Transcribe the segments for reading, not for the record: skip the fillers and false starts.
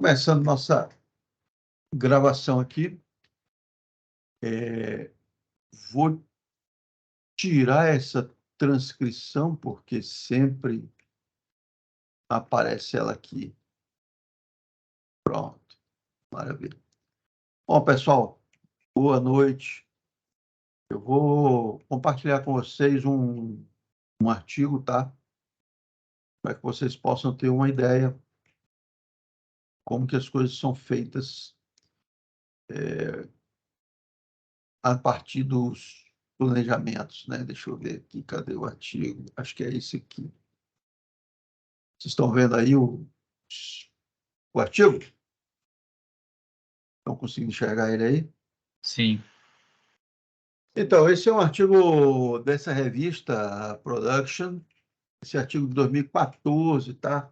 Começando nossa gravação aqui, vou tirar essa transcrição, porque sempre aparece ela aqui. Pronto, maravilha. Bom, pessoal, boa noite. Eu vou compartilhar com vocês um artigo, tá? Para que vocês possam ter uma ideia como que as coisas são feitas a partir dos planejamentos, né? Deixa eu ver aqui, cadê o artigo? Acho que é esse aqui. Vocês estão vendo aí o artigo? Estão conseguindo enxergar ele aí? Sim. Então, esse é um artigo dessa revista Production, esse artigo de 2014, tá?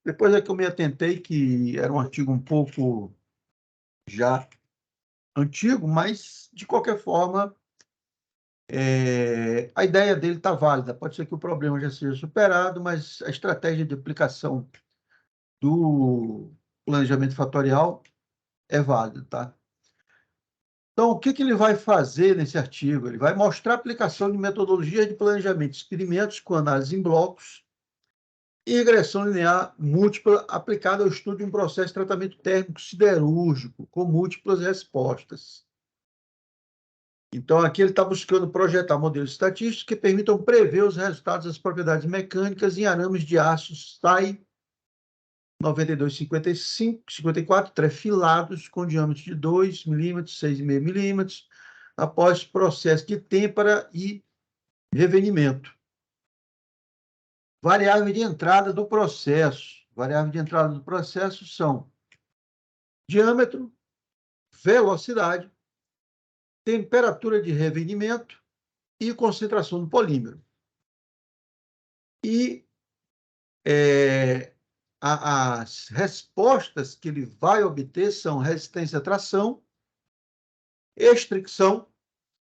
Depois é que eu me atentei que era um artigo um pouco já antigo, mas, de qualquer forma, a ideia dele está válida. Pode ser que o problema já seja superado, mas a estratégia de aplicação do planejamento fatorial é válida, tá? Então, o que ele vai fazer nesse artigo? Ele vai mostrar a aplicação de metodologias de planejamento, experimentos com análise em blocos e regressão linear múltipla aplicada ao estudo de um processo de tratamento térmico siderúrgico com múltiplas respostas. Então, aqui ele está buscando projetar modelos estatísticos que permitam prever os resultados das propriedades mecânicas em arames de aço SAI 92,54 trefilados com diâmetro de 2 milímetros, 6,5 milímetros, após processo de têmpera e revenimento. Variável de entrada do processo. Variável de entrada do processo são diâmetro, velocidade, temperatura de revenimento e concentração do polímero. E as respostas que ele vai obter são resistência à tração, extricção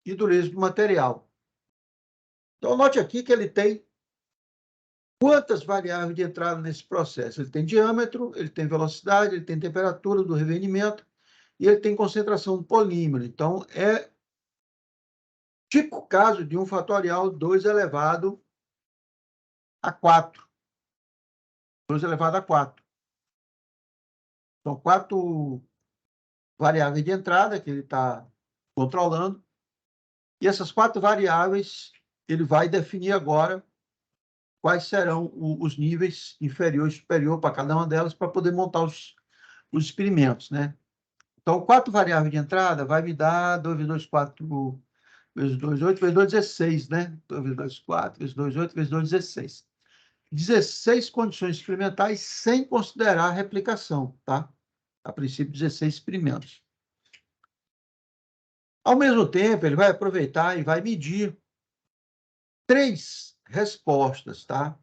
e dureza do material. Então, note aqui que ele tem quantas variáveis de entrada nesse processo. Ele tem diâmetro, ele tem velocidade, ele tem temperatura do revenimento e ele tem concentração do polímero. Então, é típico caso de um fatorial 2 elevado a 4. 2 elevado a 4. São 4 variáveis de entrada que ele está controlando. E essas 4 variáveis, ele vai definir agora quais serão os níveis inferior e superior para cada uma delas, para poder montar os experimentos, né? Então, 4 variáveis de entrada vai me dar 2 vezes 2, 4, vezes 2, 8, vezes 2, 16, né? 2 vezes 2, 4, vezes 2, 8, vezes 2, 16. 16 condições experimentais sem considerar a replicação, tá? A princípio, 16 experimentos. Ao mesmo tempo, ele vai aproveitar e vai medir 3 respostas, tá?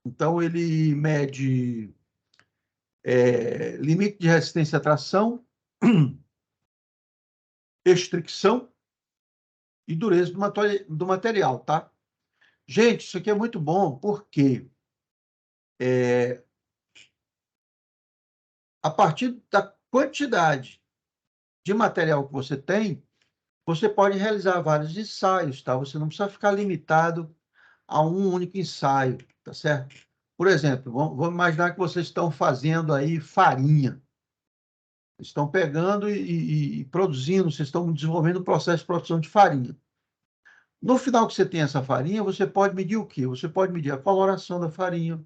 Então, ele mede limite de resistência à tração, extricção e dureza do material, tá? Gente, isso aqui é muito bom, porque a partir da quantidade de material que você tem, você pode realizar vários ensaios, tá? Você não precisa ficar limitado a um único ensaio, tá certo? Por exemplo, vamos imaginar que vocês estão fazendo aí farinha. Estão pegando e produzindo, vocês estão desenvolvendo o processo de produção de farinha. No final que você tem essa farinha, você pode medir o quê? Você pode medir a coloração da farinha,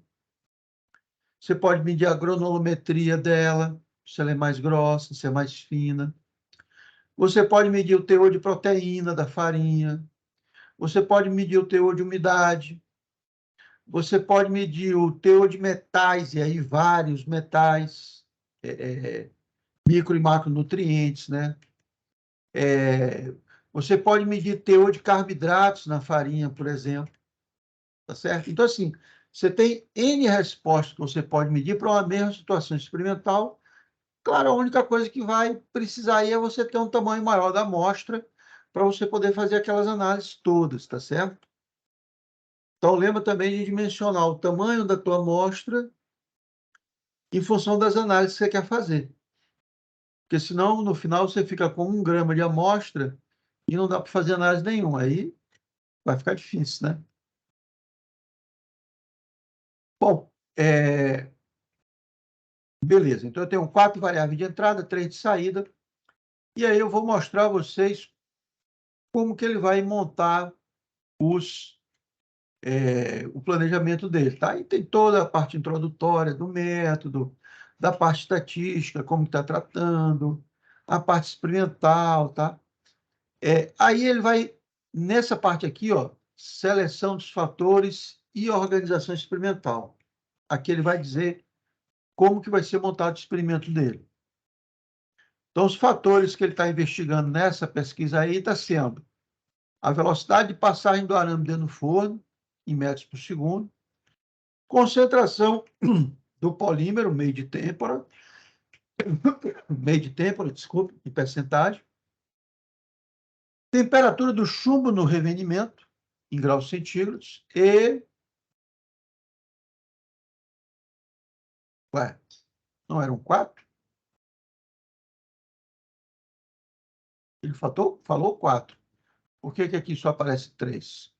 você pode medir a granulometria dela, se ela é mais grossa, se é mais fina. Você pode medir o teor de proteína da farinha, você pode medir o teor de umidade, você pode medir o teor de metais, e aí vários metais, micro e macronutrientes, né? Você pode medir teor de carboidratos na farinha, por exemplo, tá certo? Então, assim, você tem N respostas que você pode medir para uma mesma situação experimental. Claro, a única coisa que vai precisar aí é você ter um tamanho maior da amostra para você poder fazer aquelas análises todas, tá certo? Então, lembra também de dimensionar o tamanho da tua amostra em função das análises que você quer fazer. Porque senão, no final, você fica com 1 grama de amostra e não dá para fazer análise nenhuma. Aí vai ficar difícil, né? Bom, beleza. Então, eu tenho 4 variáveis de entrada, 3 de saída. E aí eu vou mostrar a vocês como que ele vai montar o planejamento dele, tá? E tem toda a parte introdutória do método, da parte estatística, como está tratando, a parte experimental, tá? Aí ele vai, nessa parte aqui, ó, seleção dos fatores e organização experimental. Aqui ele vai dizer como que vai ser montado o experimento dele. Então, os fatores que ele está investigando nessa pesquisa aí está sendo a velocidade de passagem do arame dentro do forno, em metros por segundo, concentração do polímero, meio de têmpora, desculpe, em percentagem, temperatura do chumbo no revenimento, em graus centígrados, e... Ué, não eram 4? Ele falou 4. Por que aqui só aparece 3?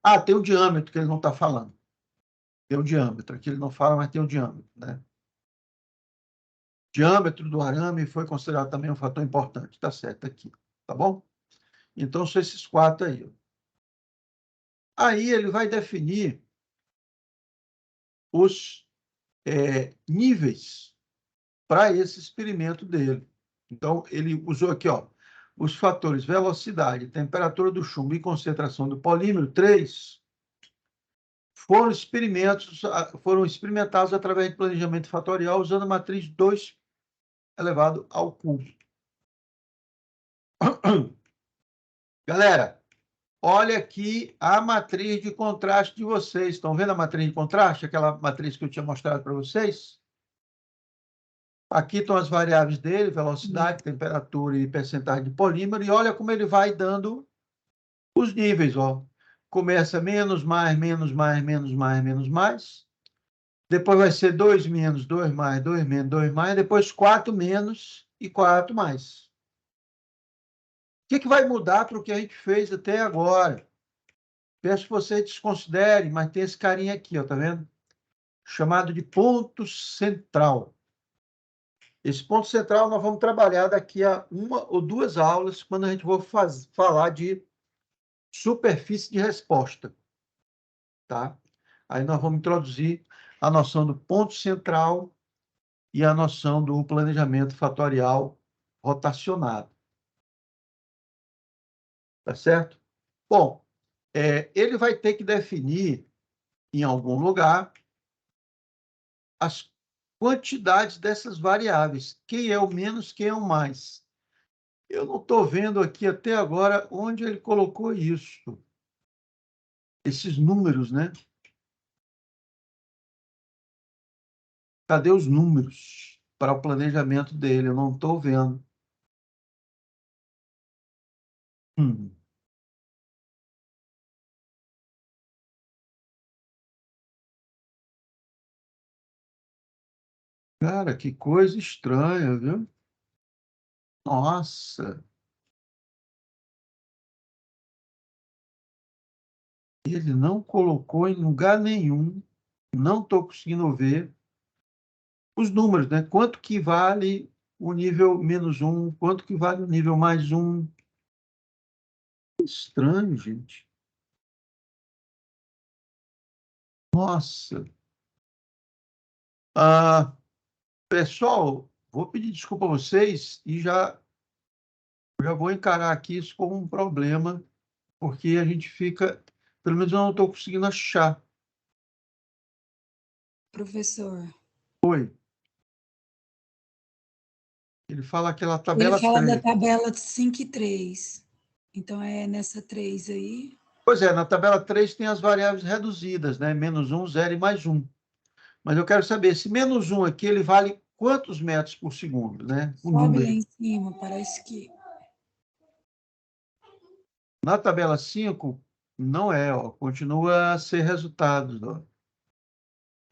Ah, tem o diâmetro que ele não está falando. Tem o diâmetro, aqui ele não fala, mas tem o diâmetro, né? Diâmetro do arame foi considerado também um fator importante. Está certo aqui, tá bom? Então, são esses 4 aí. Aí ele vai definir os níveis para esse experimento dele. Então, ele usou aqui, ó, os fatores velocidade, temperatura do chumbo e concentração do polímero, 3, foram experimentados através de planejamento fatorial usando a matriz 2 elevado ao cubo. Galera, olha aqui a matriz de contraste de vocês. Estão vendo a matriz de contraste? Aquela matriz que eu tinha mostrado para vocês? Aqui estão as variáveis dele, velocidade, temperatura e percentagem de polímero. E olha como ele vai dando os níveis. Ó. Começa menos, mais, menos, mais, menos, mais, menos, mais. Depois vai ser 2 menos, 2 mais, 2 menos, 2 mais. Depois 4 menos e 4 mais. O que vai mudar para o que a gente fez até agora? Peço que você desconsidere, mas tem esse carinha aqui, ó, tá vendo? Chamado de ponto central. Esse ponto central nós vamos trabalhar daqui a 1 ou 2 aulas, quando a gente for falar de superfície de resposta. Tá? Aí nós vamos introduzir a noção do ponto central e a noção do planejamento fatorial rotacionado. Tá certo? Bom, ele vai ter que definir em algum lugar as quantidades dessas variáveis. Quem é o menos, quem é o mais. Eu não estou vendo aqui até agora onde ele colocou isso. Esses números, né? Cadê os números para o planejamento dele? Eu não estou vendo. Hum. Cara, que coisa estranha, viu? Nossa, ele não colocou em lugar nenhum, não estou conseguindo ver os números, né? Quanto que vale o nível -1, quanto que vale o nível +1. Estranho, gente. Nossa. Pessoal, vou pedir desculpa a vocês e já vou encarar aqui isso como um problema, porque a gente fica, pelo menos eu não estou conseguindo achar. Professor. Oi. Ele fala aquela Ele tabela fala da 3. tabela 5 e 3. Então, é nessa 3 aí. Pois é, na tabela 3 tem as variáveis reduzidas, né? -1, 0 e +1. Mas eu quero saber, esse -1 aqui, ele vale quantos metros por segundo, né? O Sobe lá número. em cima, parece que... Na tabela 5, não é, ó, continua a ser resultados, ó.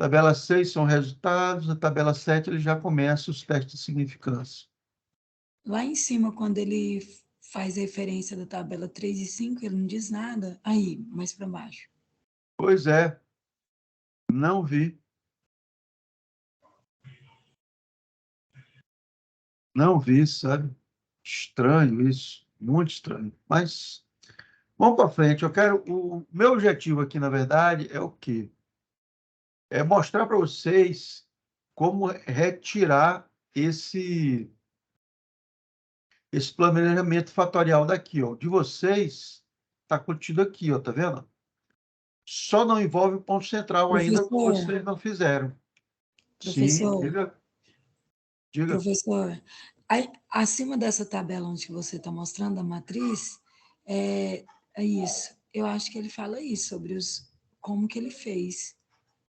Tabela 6 são resultados, a tabela 7 ele já começa os testes de significância. Lá em cima, quando ele faz referência da tabela 3 e 5, ele não diz nada. Aí, mais para baixo. Pois é, não vi. Não vi, sabe? Estranho isso, muito estranho. Mas vamos para frente. O meu objetivo aqui, na verdade, é o quê? É mostrar para vocês como retirar esse planejamento fatorial daqui, ó. De vocês está contido aqui, ó, tá vendo? Só não envolve o ponto central ainda, que Professor, vocês não fizeram. Sim, professor, diga. professor, aí, acima dessa tabela onde você está mostrando a matriz, é isso. Eu acho que ele fala isso, sobre como que ele fez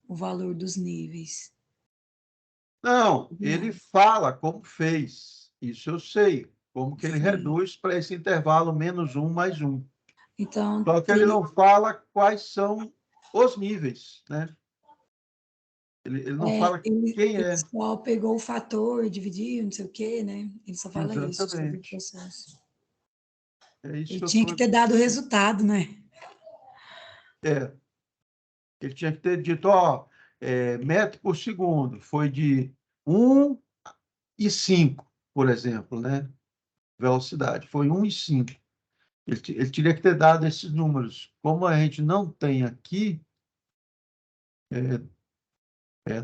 o valor dos níveis. Não, ele fala como fez. Isso eu sei. Como que ele Sim. reduz para esse intervalo -1 mais 1. Então, Só que ele não fala quais são os níveis, né? Ele não fala quem ele é. só pegou o fator, dividiu, não sei o quê, né? Ele só fala isso sobre o Exatamente. processo. É isso Ele que eu tinha que estou. ter dado o resultado, né? É, ele tinha que ter dito, ó, metro por segundo, foi de 1 e 5, por exemplo, né? Velocidade, foi 1 e 5. Ele teria que ter dado esses números. Como a gente não tem aqui,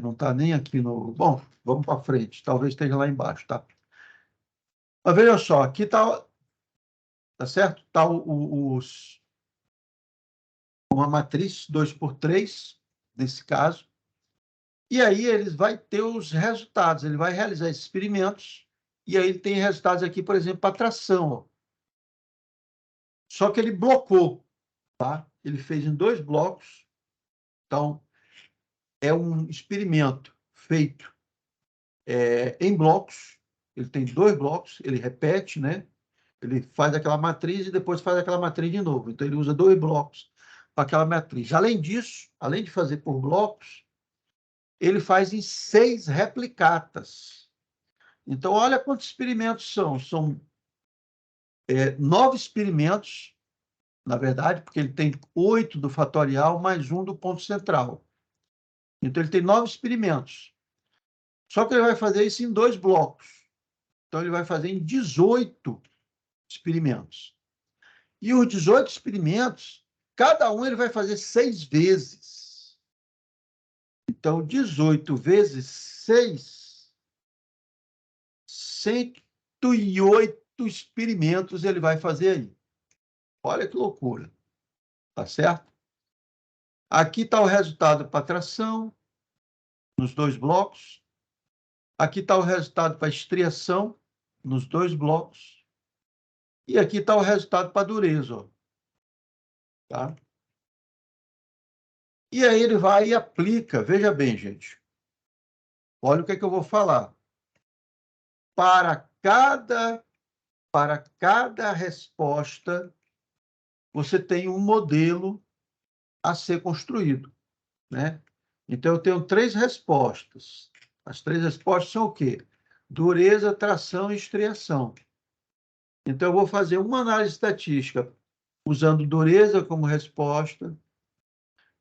não está nem aqui no... Bom, vamos para frente, talvez esteja lá embaixo, tá? Mas veja só, aqui está, tá certo? Está uma matriz 2×3, nesse caso, e aí ele vai ter os resultados, ele vai realizar esses experimentos, e aí ele tem resultados aqui, por exemplo, para tração. Ó. Só que ele blocou, tá? Ele fez em 2 blocos, então é um experimento feito em blocos, ele tem 2 blocos, ele repete, né? Ele faz aquela matriz e depois faz aquela matriz de novo. Então, ele usa 2 blocos para aquela matriz. Além disso, além de fazer por blocos, ele faz em 6 replicatas. Então, olha quantos experimentos são. São 9 experimentos, na verdade, porque ele tem 8 do fatorial mais 1 do ponto central. Então, ele tem 9 experimentos. Só que ele vai fazer isso em 2 blocos. Então, ele vai fazer em 18 experimentos. E os 18 experimentos, cada um ele vai fazer 6 vezes. Então, 18 vezes 6, 108 experimentos ele vai fazer aí. Olha que loucura. Tá certo? Aqui está o resultado para tração, nos 2 blocos. Aqui está o resultado para estriação, nos 2 blocos. E aqui está o resultado para dureza. Ó. Tá? E aí ele vai e aplica. Veja bem, gente. Olha o que é que eu vou falar. Para cada resposta, você tem um modelo a ser construído, né? Então, eu tenho 3 respostas. As 3 respostas são o quê? Dureza, tração e estriação. Então, eu vou fazer uma análise estatística usando dureza como resposta.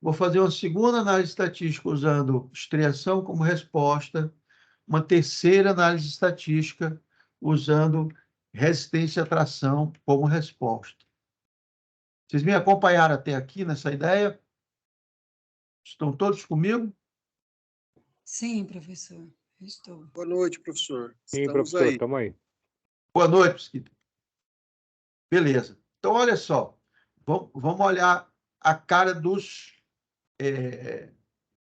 Vou fazer uma segunda análise estatística usando estriação como resposta. Uma terceira análise estatística usando resistência à tração como resposta. Vocês me acompanharam até aqui nessa ideia? Estão todos comigo? Sim, professor, estou. Boa noite, professor. Sim, Estamos professor, aí. estamos aí. Boa noite, Pesquita. Beleza. Então, olha só. Vamos olhar a cara dos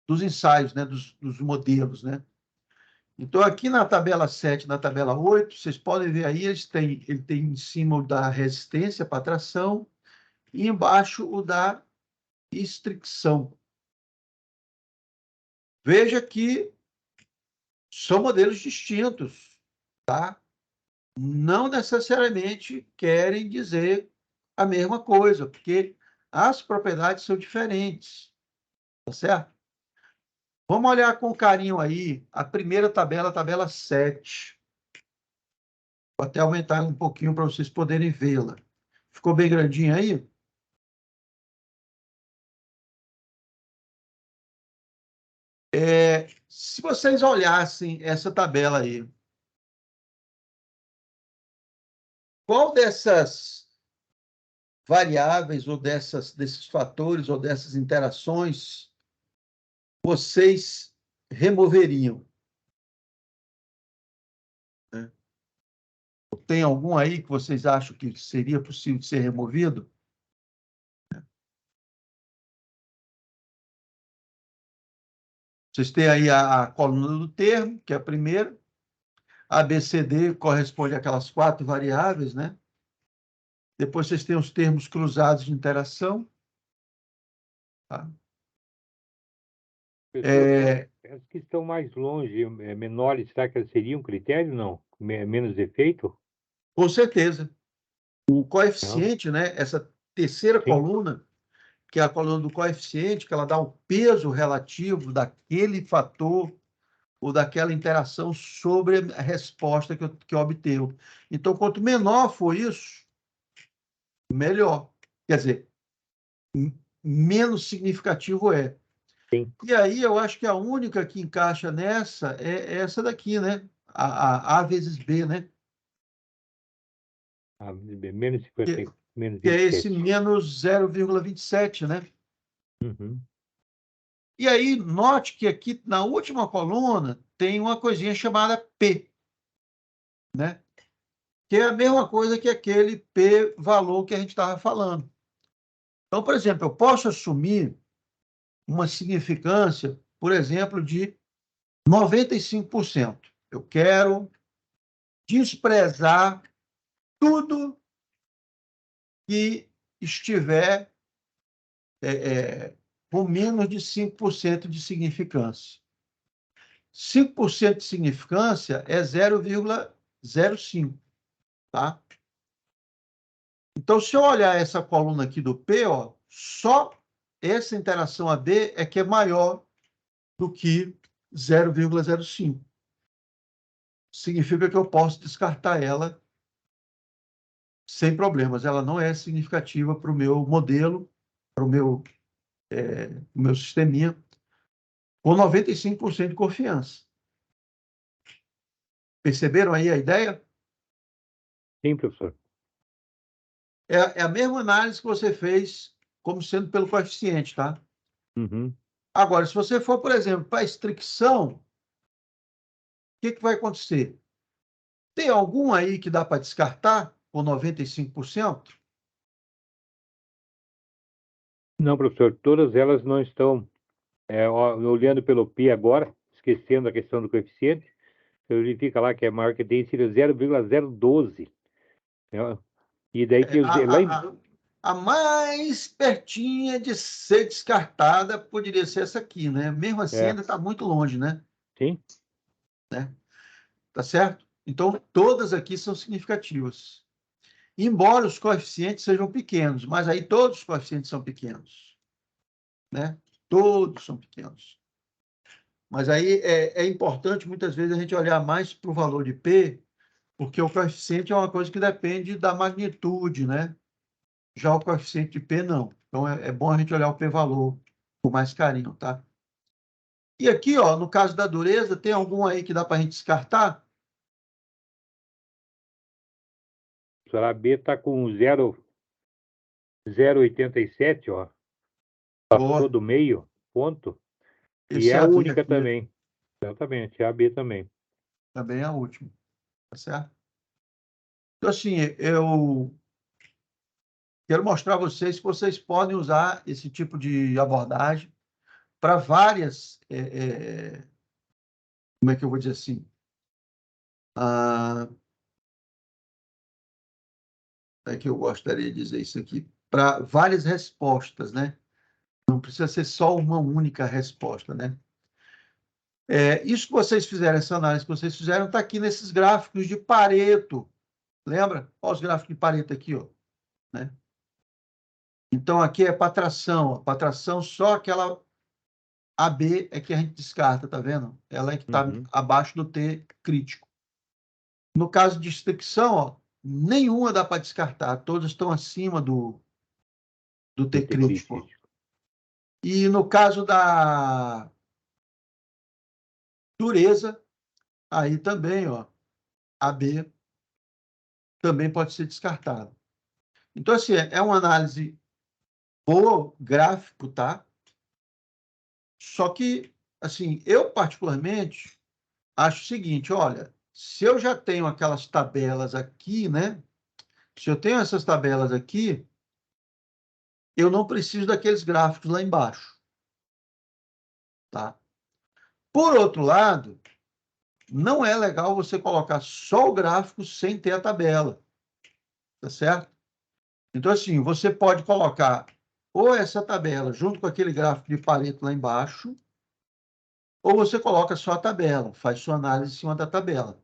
ensaios, né? dos modelos. Né? Então, aqui na tabela 7, na tabela 8, vocês podem ver aí, ele tem em cima o da resistência para tração e embaixo o da estricção. Veja que são modelos distintos, tá? Não necessariamente querem dizer a mesma coisa, porque as propriedades são diferentes, tá certo? Vamos olhar com carinho aí a primeira tabela, a tabela 7. Vou até aumentar um pouquinho para vocês poderem vê-la. Ficou bem grandinha aí? Se vocês olhassem essa tabela aí, qual dessas variáveis ou desses fatores ou dessas interações vocês removeriam? Tem algum aí que vocês acham que seria possível de ser removido? Vocês têm aí a coluna do termo, que é a primeira. A, B, C, D corresponde àquelas 4 variáveis, né? Depois vocês têm os termos cruzados de interação. Tá? As que estão mais longe, menores, será que elas seriam um critério? Não? Menos efeito? Com certeza. O coeficiente, Não. né? Essa terceira Sim. coluna, que é a coluna do coeficiente, que ela dá o peso relativo daquele fator ou daquela interação sobre a resposta que obteve. Então, quanto menor for isso, melhor. Quer dizer, menos significativo é. Sim. E aí eu acho que a única que encaixa nessa é essa daqui, né? A vezes B, né? Menos 50, menos Que é esse 27. menos 0,27, né? Uhum. E aí, note que aqui na última coluna tem uma coisinha chamada P, né? Que é a mesma coisa que aquele P valor que a gente estava falando. Então, por exemplo, eu posso assumir uma significância, por exemplo, de 95%. Eu quero desprezar tudo que estiver com menos de 5% de significância. 5% de significância é 0,05, tá? Então, se eu olhar essa coluna aqui do P, ó, só essa interação AB é que é maior do que 0,05. Significa que eu posso descartar ela sem problemas. Ela não é significativa para o meu modelo, para o meu sisteminha, com 95% de confiança. Perceberam aí a ideia? Sim, professor. É a mesma análise que você fez como sendo pelo coeficiente, tá? Uhum. Agora, se você for, por exemplo, para a extricção, o que vai acontecer? Tem algum aí que dá para descartar com 95%? Não, professor, todas elas não estão, olhando pelo P agora, esquecendo a questão do coeficiente, ele fica lá que é maior que tem, seria 0,012. Né? E daí tem lá A mais pertinha de ser descartada poderia ser essa aqui, né? Mesmo assim, ainda está muito longe, né? Sim. Né? Tá certo? Então, todas aqui são significativas. Embora os coeficientes sejam pequenos, mas aí todos os coeficientes são pequenos. Né? Todos são pequenos. Mas aí é importante, muitas vezes, a gente olhar mais para o valor de P, porque o coeficiente é uma coisa que depende da magnitude, né? Já o coeficiente de P, não. Então, é bom a gente olhar o P-valor com mais carinho, tá? E aqui, ó, no caso da dureza, tem algum aí que dá para a gente descartar? A B está com 0,87, ó. Passou do meio ponto. E Esse é é a a B única aqui. também. Exatamente, é a B também. Também é a última. Tá certo? Então, assim, eu quero mostrar a vocês que vocês podem usar esse tipo de abordagem para várias... como é que eu vou dizer assim? É que eu gostaria de dizer isso aqui. Para várias respostas, né? Não precisa ser só uma única resposta, né? Isso que vocês fizeram, essa análise que vocês fizeram, está aqui nesses gráficos de Pareto. Lembra? Olha os gráficos de Pareto aqui, ó. Né? Então, aqui é para tração. Para tração, só aquela A B é que a gente descarta, tá vendo? Ela é que está abaixo do T crítico. No caso de restrição, ó, nenhuma dá para descartar, todas estão acima do T crítico. E no caso da dureza, aí também, ó, a B também pode ser descartada. Então, assim, é uma análise boa, gráfico, tá? Só que, assim, eu particularmente acho o seguinte, olha, se eu já tenho aquelas tabelas aqui, né? Se eu tenho essas tabelas aqui, eu não preciso daqueles gráficos lá embaixo, tá? Por outro lado, não é legal você colocar só o gráfico sem ter a tabela, tá certo? Então, assim, você pode colocar ou essa tabela junto com aquele gráfico de Pareto lá embaixo, ou você coloca só a tabela, faz sua análise em cima da tabela.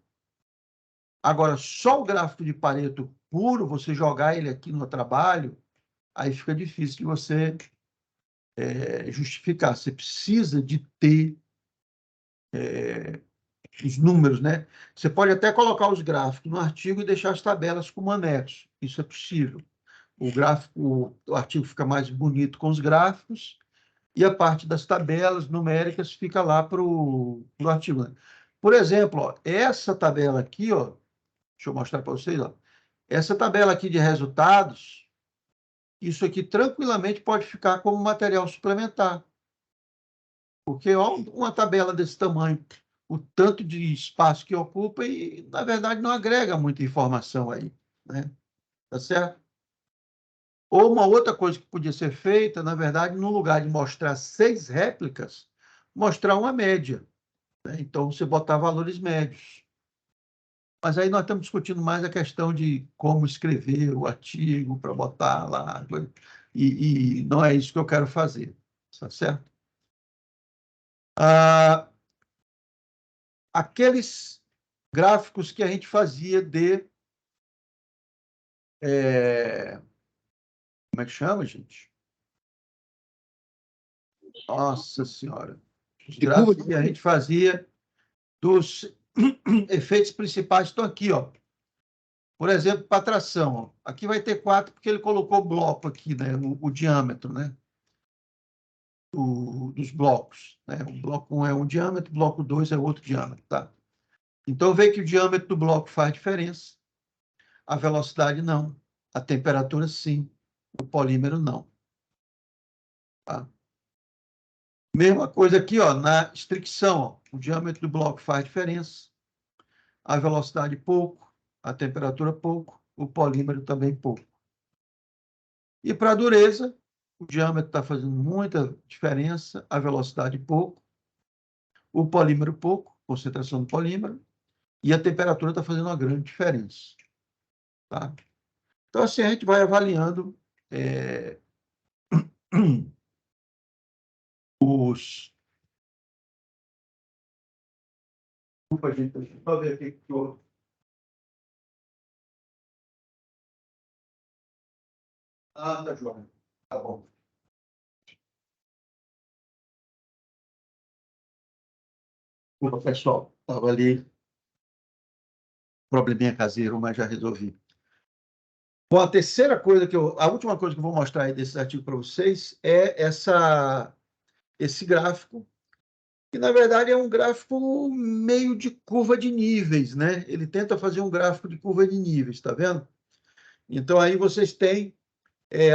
Agora, só o gráfico de Pareto puro, você jogar ele aqui no trabalho, aí fica difícil de você justificar. Você precisa de ter os números, né? Você pode até colocar os gráficos no artigo e deixar as tabelas como anexo. Isso é possível. O gráfico, o artigo fica mais bonito com os gráficos e a parte das tabelas numéricas fica lá para o artigo. Por exemplo, ó, essa tabela aqui, ó, deixa eu mostrar para vocês, ó, essa tabela aqui de resultados, isso aqui tranquilamente pode ficar como material suplementar. Porque ó, uma tabela desse tamanho, o tanto de espaço que ocupa e, na verdade, não agrega muita informação aí, né? Tá certo? Ou uma outra coisa que podia ser feita, na verdade, no lugar de mostrar 6 réplicas, mostrar uma média, né? Então, você botar valores médios. Mas aí nós estamos discutindo mais a questão de como escrever o artigo para botar lá, e não é isso que eu quero fazer, tá certo? Aqueles gráficos que a gente fazia de... como é que chama, gente? Nossa Senhora. Os gráficos que a gente fazia dos efeitos principais estão aqui, ó. Por exemplo, para tração, ó. Aqui vai ter 4, porque ele colocou bloco aqui, né? O diâmetro, né? Dos blocos, né? O bloco 1 é um diâmetro, o bloco 2 é outro diâmetro, tá? Então, vê que o diâmetro do bloco faz diferença, a velocidade não, a temperatura sim, o polímero não. Tá? Mesma coisa aqui, ó, na estricção, ó, o diâmetro do bloco faz diferença, a velocidade pouco, a temperatura pouco, o polímero também pouco. E para a dureza, o diâmetro está fazendo muita diferença, a velocidade pouco, o polímero pouco, concentração do polímero, e a temperatura está fazendo uma grande diferença. Tá? Então, assim, a gente vai avaliando os... Desculpa, gente, deixa eu ver aqui que eu... Ah, tá joia. Tá bom. Desculpa, pessoal. Estava ali, probleminha caseiro, mas já resolvi. Bom, a terceira coisa a última coisa que eu vou mostrar aí desse artigo para vocês é esse gráfico, que na verdade é um gráfico meio de curva de níveis, né? Ele tenta fazer um gráfico de curva de níveis, tá vendo? Então aí vocês têm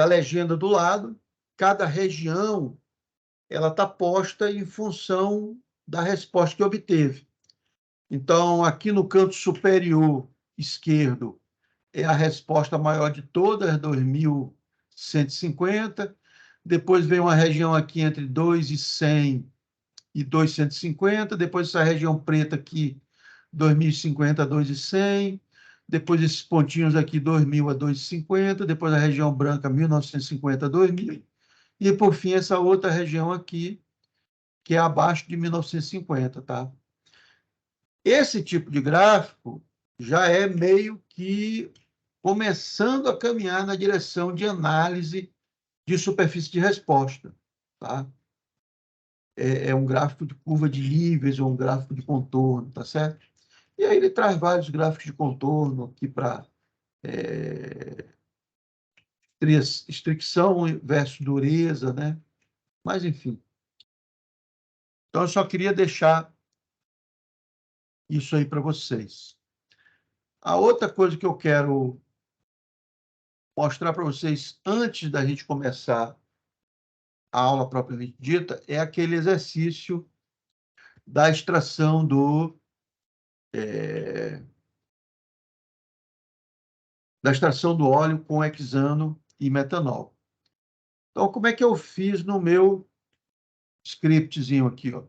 a legenda do lado, cada região ela está posta em função da resposta que obteve. Então, aqui no canto superior esquerdo, é a resposta maior de todas, 2.150. Depois vem uma região aqui entre 2.100 e 2.150. Depois essa região preta aqui, 2.050 a 2.100. Depois esses pontinhos aqui, 2.000 a 2.50. Depois a região branca, 1.950 a 2.000. E, por fim, essa outra região aqui, que é abaixo de 1.950, tá? Esse tipo de gráfico já é meio que começando a caminhar na direção de análise de superfície de resposta, tá? é um gráfico de curva de níveis ou um gráfico de contorno, tá certo? E aí ele traz vários gráficos de contorno aqui para estricção versus dureza, né? Mas, enfim. Então, eu só queria deixar isso aí para vocês. A outra coisa que eu quero mostrar para vocês antes da gente começar a aula propriamente dita é aquele exercício da extração da extração do óleo com hexano e metanol. Então, como é que eu fiz no meu scriptzinho aqui, ó?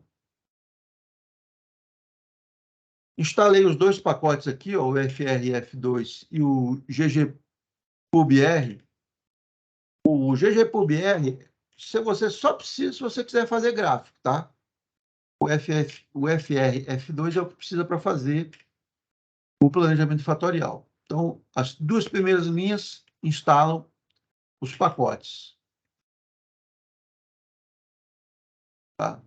Instalei os dois pacotes aqui, ó, o FRF2 e o ggpubr. O ggpubr, você só precisa se você quiser fazer gráfico, tá? O FRF2 é o que precisa para fazer o planejamento fatorial. Então, as duas primeiras linhas instalam os pacotes. Tá?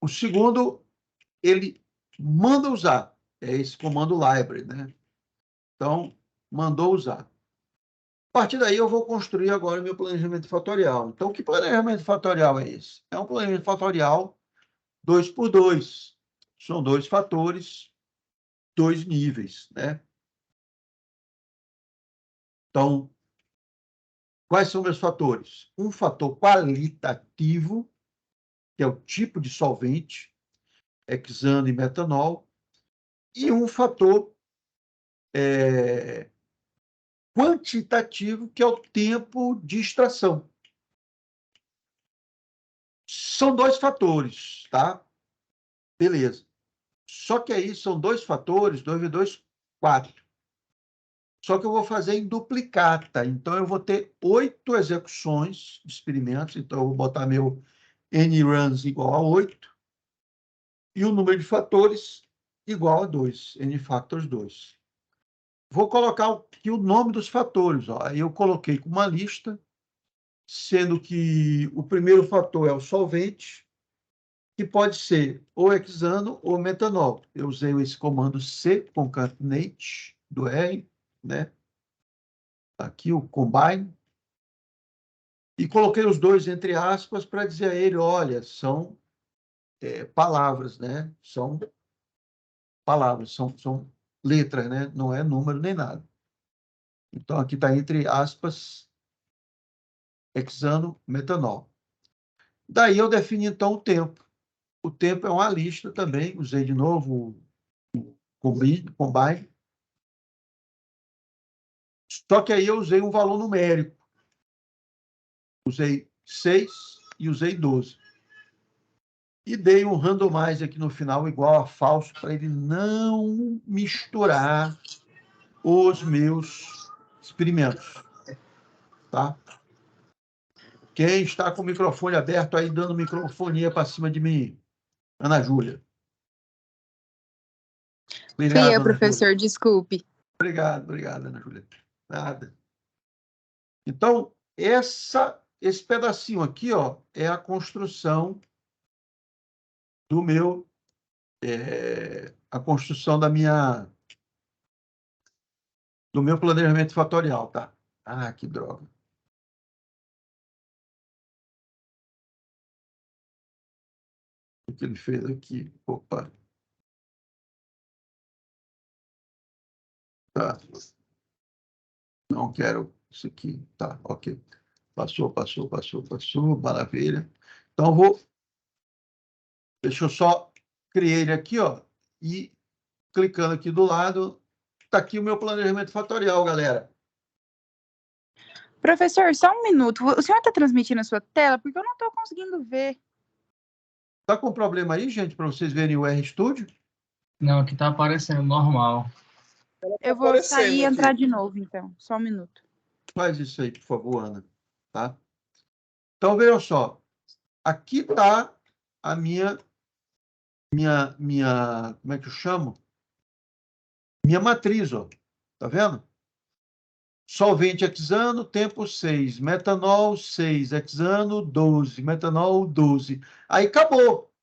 O segundo, ele manda usar. É esse comando library, né? Então, mandou usar. A partir daí, eu vou construir agora o meu planejamento fatorial. Então, que planejamento fatorial é esse? É um planejamento fatorial 2 por 2. São dois fatores, dois níveis, né? Então, quais são meus fatores? Um fator qualitativo, que é o tipo de solvente, hexano e metanol, e um fator quantitativo, que é o tempo de extração. São dois fatores, tá? Beleza. Só que aí são dois fatores, 2 vezes 2, 4. Só que eu vou fazer em duplicata. Então, eu vou ter 8 execuções de experimentos. Então, eu vou botar meu N-runs igual a 8 e o número de fatores igual a 2, N-factors 2. Vou colocar aqui o nome dos fatores. Ó. Aí eu coloquei com uma lista, sendo que o primeiro fator é o solvente, que pode ser ou hexano ou metanol. Eu usei esse comando C, concatenate, do R, né? Aqui o combine. E coloquei os dois entre aspas para dizer a ele, olha, são palavras, né? São palavras, são letras, né? Não é número nem nada. Então, aqui está entre aspas, hexano, metanol. Daí eu defini, então, o tempo. O tempo é uma lista também, usei de novo o combine. Só que aí eu usei um valor numérico. Usei 6 e usei 12. E dei um randomize aqui no final igual a falso para ele não misturar os meus experimentos. Tá? Quem está com o microfone aberto aí, dando microfonia para cima de mim? Ana Júlia. Obrigado, Fui eu, Ana professor, Júlia. desculpe. Obrigado, Ana Júlia. Nada. Então, esse pedacinho aqui, ó, é a construção do meu, a construção do meu planejamento fatorial, tá? Ah, que droga. O que ele fez aqui? Opa. Tá. Não quero isso aqui. Tá, ok. Passou. Maravilha. Então, deixa eu só criar ele aqui, ó. E clicando aqui do lado, está aqui o meu planejamento fatorial, galera. Professor, só um minuto. O senhor está transmitindo a sua tela? Porque eu não estou conseguindo ver. Tá com problema aí, gente, para vocês verem o RStudio? Não, aqui tá aparecendo normal. Eu vou sair e entrar de novo, então. Só um minuto. Faz isso aí, por favor, Ana. Tá? Então, vejam só. Aqui está a minha, como é que eu chamo? Minha matriz, ó. Tá vendo? Solvente hexano, tempo 6. Metanol, 6. Hexano, 12. Metanol, 12. Aí acabou.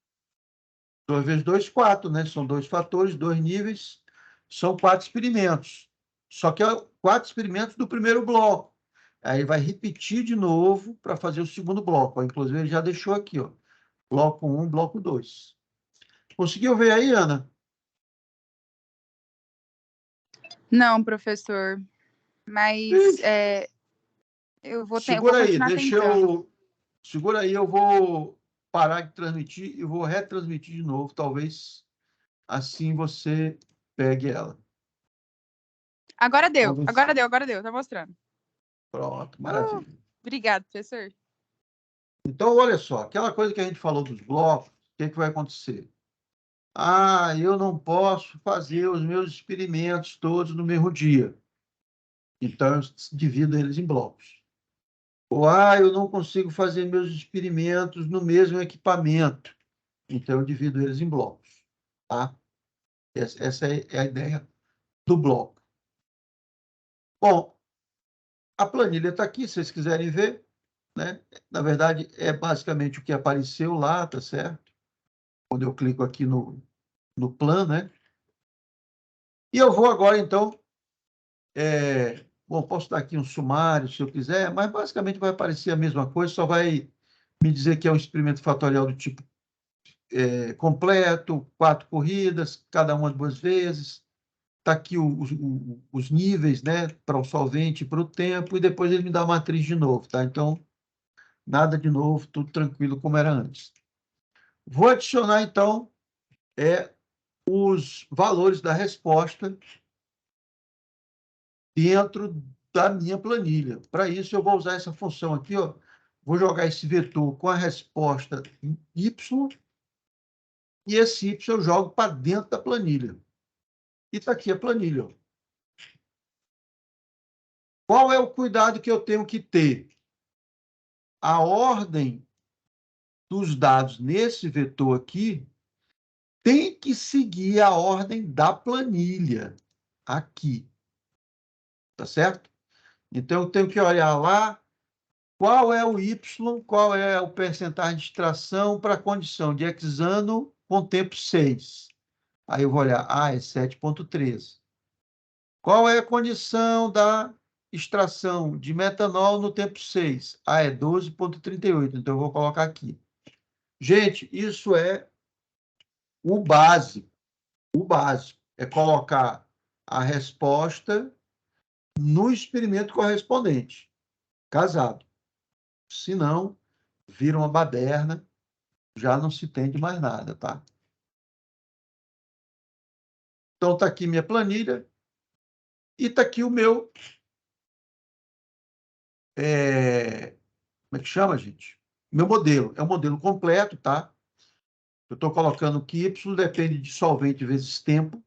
2 vezes 2, 4, né? São 2 fatores, 2 níveis, são 4 experimentos. Só que é 4 experimentos do primeiro bloco. Aí vai repetir de novo para fazer o segundo bloco. Ó, inclusive, ele já deixou aqui, ó. Bloco 1, bloco 2. Conseguiu ver aí, Ana? Não, professor. Mas eu vou Segura aí, continuar tentando. Segura aí, eu vou parar de transmitir e vou retransmitir de novo, talvez assim você pegue ela. Agora deu, Vamos ver agora deu, agora deu. Tá mostrando. Pronto, maravilha. Obrigado, professor. Então, olha só, aquela coisa que a gente falou dos blocos, o que vai acontecer? Ah, eu não posso fazer os meus experimentos todos no mesmo dia. Então, eu divido eles em blocos. Ou, eu não consigo fazer meus experimentos no mesmo equipamento. Então, eu divido eles em blocos. Tá? Essa é a ideia do bloco. Bom, a planilha está aqui, se vocês quiserem ver. Né? Na verdade, é basicamente o que apareceu lá, tá certo? Quando eu clico aqui no plano, né? E eu vou agora, então, bom, posso dar aqui um sumário, se eu quiser, mas basicamente vai aparecer a mesma coisa, só vai me dizer que é um experimento fatorial do tipo completo, 4 corridas, cada uma 2 vezes. Está aqui os níveis, né, para o solvente e para o tempo, e depois ele me dá a matriz de novo, tá? Então, nada de novo, tudo tranquilo como era antes. Vou adicionar, então, os valores da resposta dentro da minha planilha. Para isso, eu vou usar essa função aqui, ó. Vou jogar esse vetor com a resposta em y, e esse y eu jogo para dentro da planilha. E está aqui a planilha. Ó. Qual é o cuidado que eu tenho que ter? A ordem dos dados nesse vetor aqui tem que seguir a ordem da planilha aqui. Tá certo? Então, eu tenho que olhar lá qual é o y, qual é o percentagem de extração para a condição de hexano com tempo 6. Aí eu vou olhar, é 7,13. Qual é a condição da extração de metanol no tempo 6? É 12,38. Então, eu vou colocar aqui. Gente, isso é o básico. O básico é colocar a resposta no experimento correspondente, casado. Se não, vira uma baderna, já não se entende mais nada, tá? Então, está aqui minha planilha e está aqui o meu... como é que chama, gente? Meu modelo. É um modelo completo, tá? Eu estou colocando que y depende de solvente vezes tempo.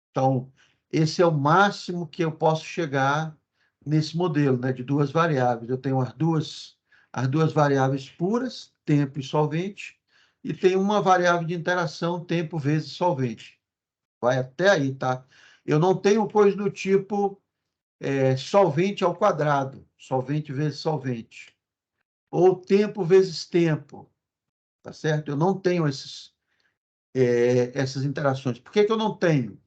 Então, esse é o máximo que eu posso chegar nesse modelo, né, de 2 variáveis. Eu tenho as duas variáveis puras, tempo e solvente, e tem uma variável de interação, tempo vezes solvente. Vai até aí, tá? Eu não tenho coisa do tipo solvente ao quadrado, solvente vezes solvente, ou tempo vezes tempo, tá certo? Eu não tenho essas interações. Por que eu não tenho?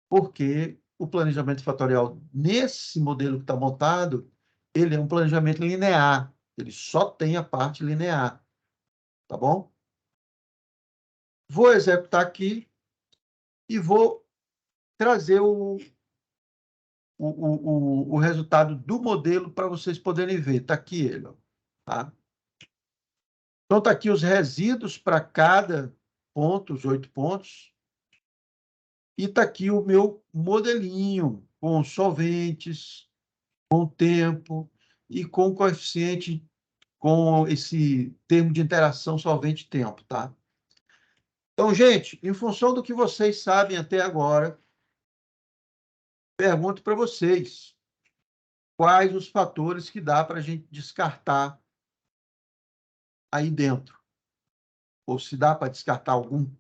Porque o planejamento fatorial, nesse modelo que está montado, ele é um planejamento linear. Ele só tem a parte linear. Tá bom? Vou executar aqui e vou trazer o resultado do modelo para vocês poderem ver. Está aqui ele. Ó, tá? Então, está aqui os resíduos para cada ponto, os 8 pontos. E está aqui o meu modelinho com solventes, com tempo e com coeficiente, com esse termo de interação solvente-tempo, tá? Então, gente, em função do que vocês sabem até agora, pergunto para vocês quais os fatores que dá para a gente descartar aí dentro. Ou se dá para descartar algum.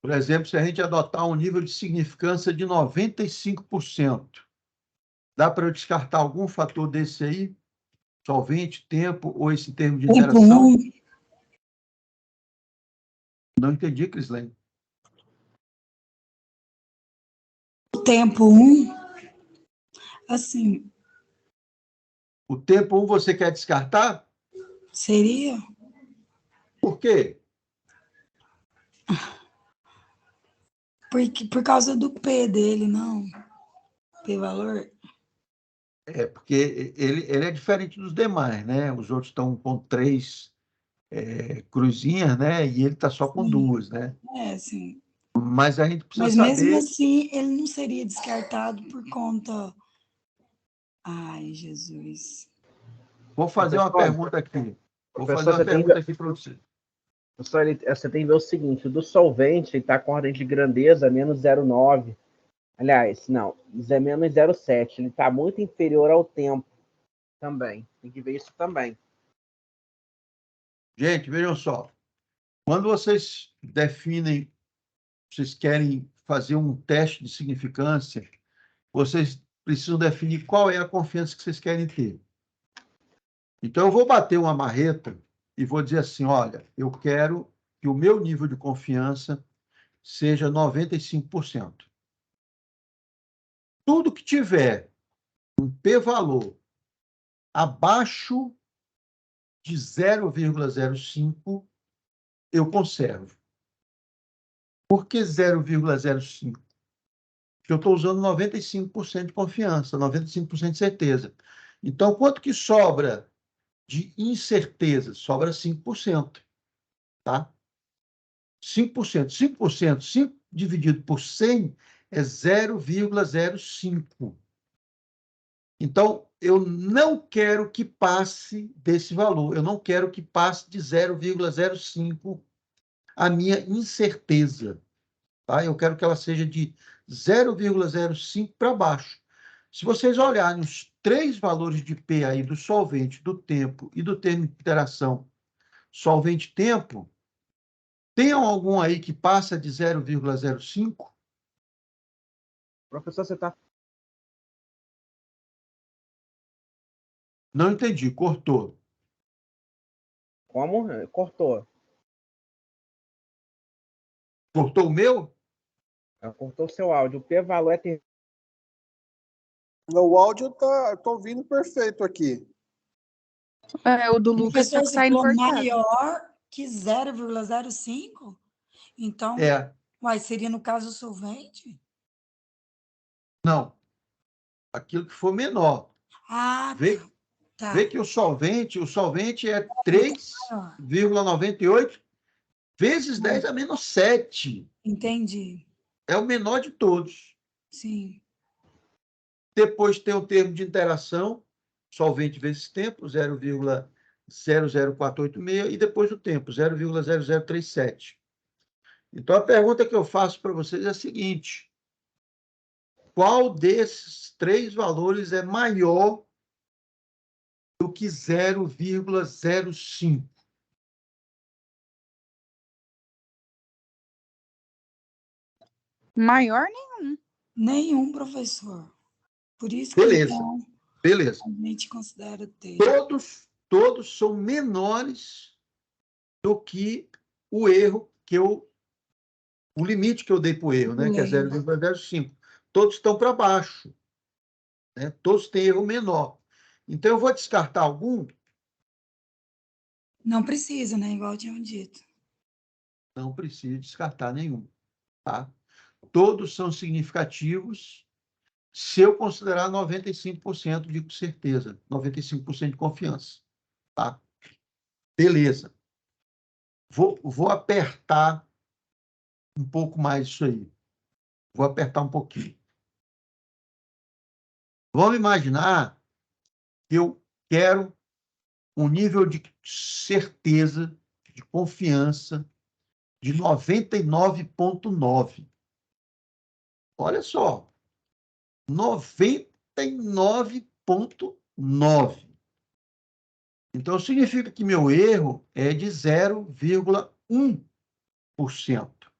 Por exemplo, se a gente adotar um nível de significância de 95%, dá para eu descartar algum fator desse aí? Solvente, tempo ou esse termo de Tempo interação? 1, Não entendi, Crislene. tempo 1, assim, O tempo 1 você quer descartar? seria Por quê? por causa do P dele, não? P-valor? Porque ele é diferente dos demais, né? Os outros estão com 3 cruzinhas, né? E ele está só com Sim. 2, né? Sim. Mas a gente precisa Mas mesmo saber... assim, ele não seria descartado por conta. Ai, Jesus. Vou fazer uma Professor, pergunta aqui. Vou fazer professor, uma pergunta aqui para você. professor, você tem que ver o seguinte, o do solvente está com ordem de grandeza menos 0,9. Aliás, não, é menos 0,7. Ele está muito inferior ao tempo também. Tem que ver isso também. Gente, vejam só. Quando vocês definem, vocês querem fazer um teste de significância, vocês precisam definir qual é a confiança que vocês querem ter. Então, eu vou bater uma marreta e vou dizer assim, olha, eu quero que o meu nível de confiança seja 95%. Tudo que tiver um p-valor abaixo de 0,05, eu conservo. Por que 0,05? Porque eu estou usando 95% de confiança, 95% de certeza. Então, quanto que sobra de incerteza? Sobra 5%. Tá? 5%. 5%, 5 dividido por 100 é 0,05. Então, eu não quero que passe desse valor. Eu não quero que passe de 0,05 a minha incerteza. Tá? Eu quero que ela seja de 0,05 para baixo. Se vocês olharem os 3 valores de P aí do solvente, do tempo e do termo de interação solvente-tempo, tem algum aí que passa de 0,05? Professor, você está... Não entendi, cortou. Como? Cortou. Cortou o meu? Cortou o seu áudio. O p-valor é... O áudio tô ouvindo perfeito aqui. O do Lucas Professor, tá você saindo falou cortado. maior que 0,05? Então, uai, seria no caso o solvente? Não. Aquilo que for menor. Ah, tá. Vê que o solvente é 3,98 vezes 10 a menos 7. Entendi. É o menor de todos. Sim. Depois tem o termo de interação, solvente vezes tempo, 0,00486, e depois o tempo, 0,0037. Então, a pergunta que eu faço para vocês é a seguinte: qual desses 3 valores é maior do que 0,05? Maior nenhum. Nenhum, professor. Por isso que Beleza, então, beleza. a gente considera ter. Todos são menores do que o erro o limite que eu dei para o erro, né, que é 0,05. Todos estão para baixo, né? Todos têm erro menor. Então, eu vou descartar algum? Não precisa, né? Igual tinham dito. Não preciso descartar nenhum. Tá? Todos são significativos se eu considerar 95% de certeza, 95% de confiança. Tá? Beleza. Vou apertar um pouco mais isso aí. Vou apertar um pouquinho. Vamos imaginar que eu quero um nível de certeza, de confiança, de 99,9. Olha só, 99,9. Então, significa que meu erro é de 0,1%.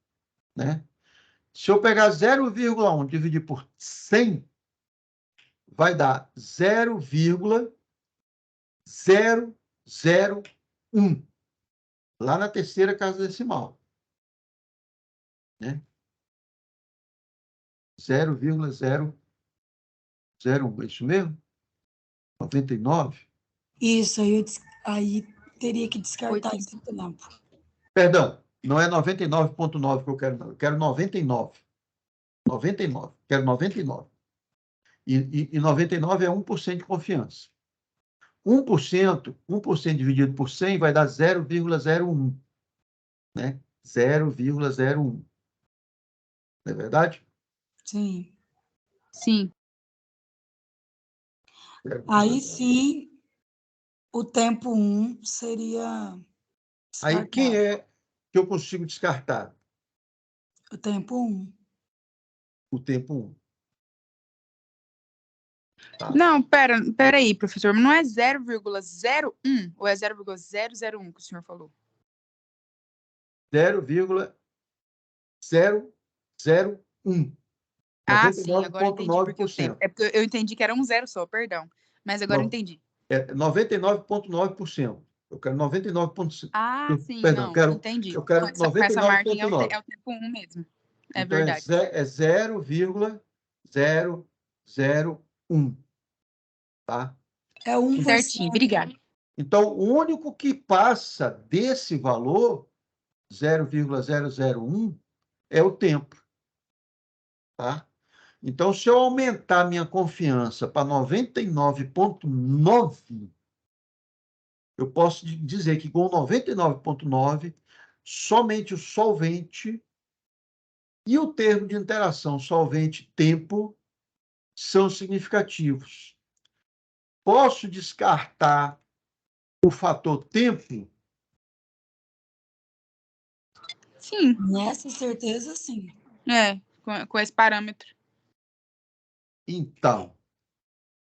né? Se eu pegar 0,1 dividir por 100, vai dar 0,001, lá na terceira casa decimal, né? 0,001, é isso mesmo? 99? Isso, aí teria que descartar esse tempo. Perdão, não é 99,9 que eu quero, não. Eu quero 99. 99. Quero 99. E 99 é 1% de confiança. 1% dividido por 100 vai dar 0,01. Né? 0,01. Não é verdade? Sim. Sim. Aí sim, o tempo 1 seria Aí quem descartado. é que eu consigo descartar? O tempo 1. O tempo 1. Tá? Não, pera aí, professor. Não é 0,01 ou é 0,001 que o senhor falou? 0,001. Ah, sim, agora eu entendi porque o tempo. 99,9%. É porque eu entendi que era um zero só, perdão. Mas agora eu entendi. É 99,9%. Eu quero 99,5%. Ah, sim, Perdão, não, entendi. eu quero Com essa margem é o 99,9%. tempo 1 mesmo. É Então, é verdade. 0,001. Tá? É 1%. Certinho, obrigada. Então, o único que passa desse valor, 0,001, é o tempo. Tá? Então, se eu aumentar minha confiança para 99,9, eu posso dizer que com 99,9, somente o solvente e o termo de interação solvente-tempo são significativos. Posso descartar o fator tempo? Sim, Nessa certeza, sim. com esse parâmetro. Então,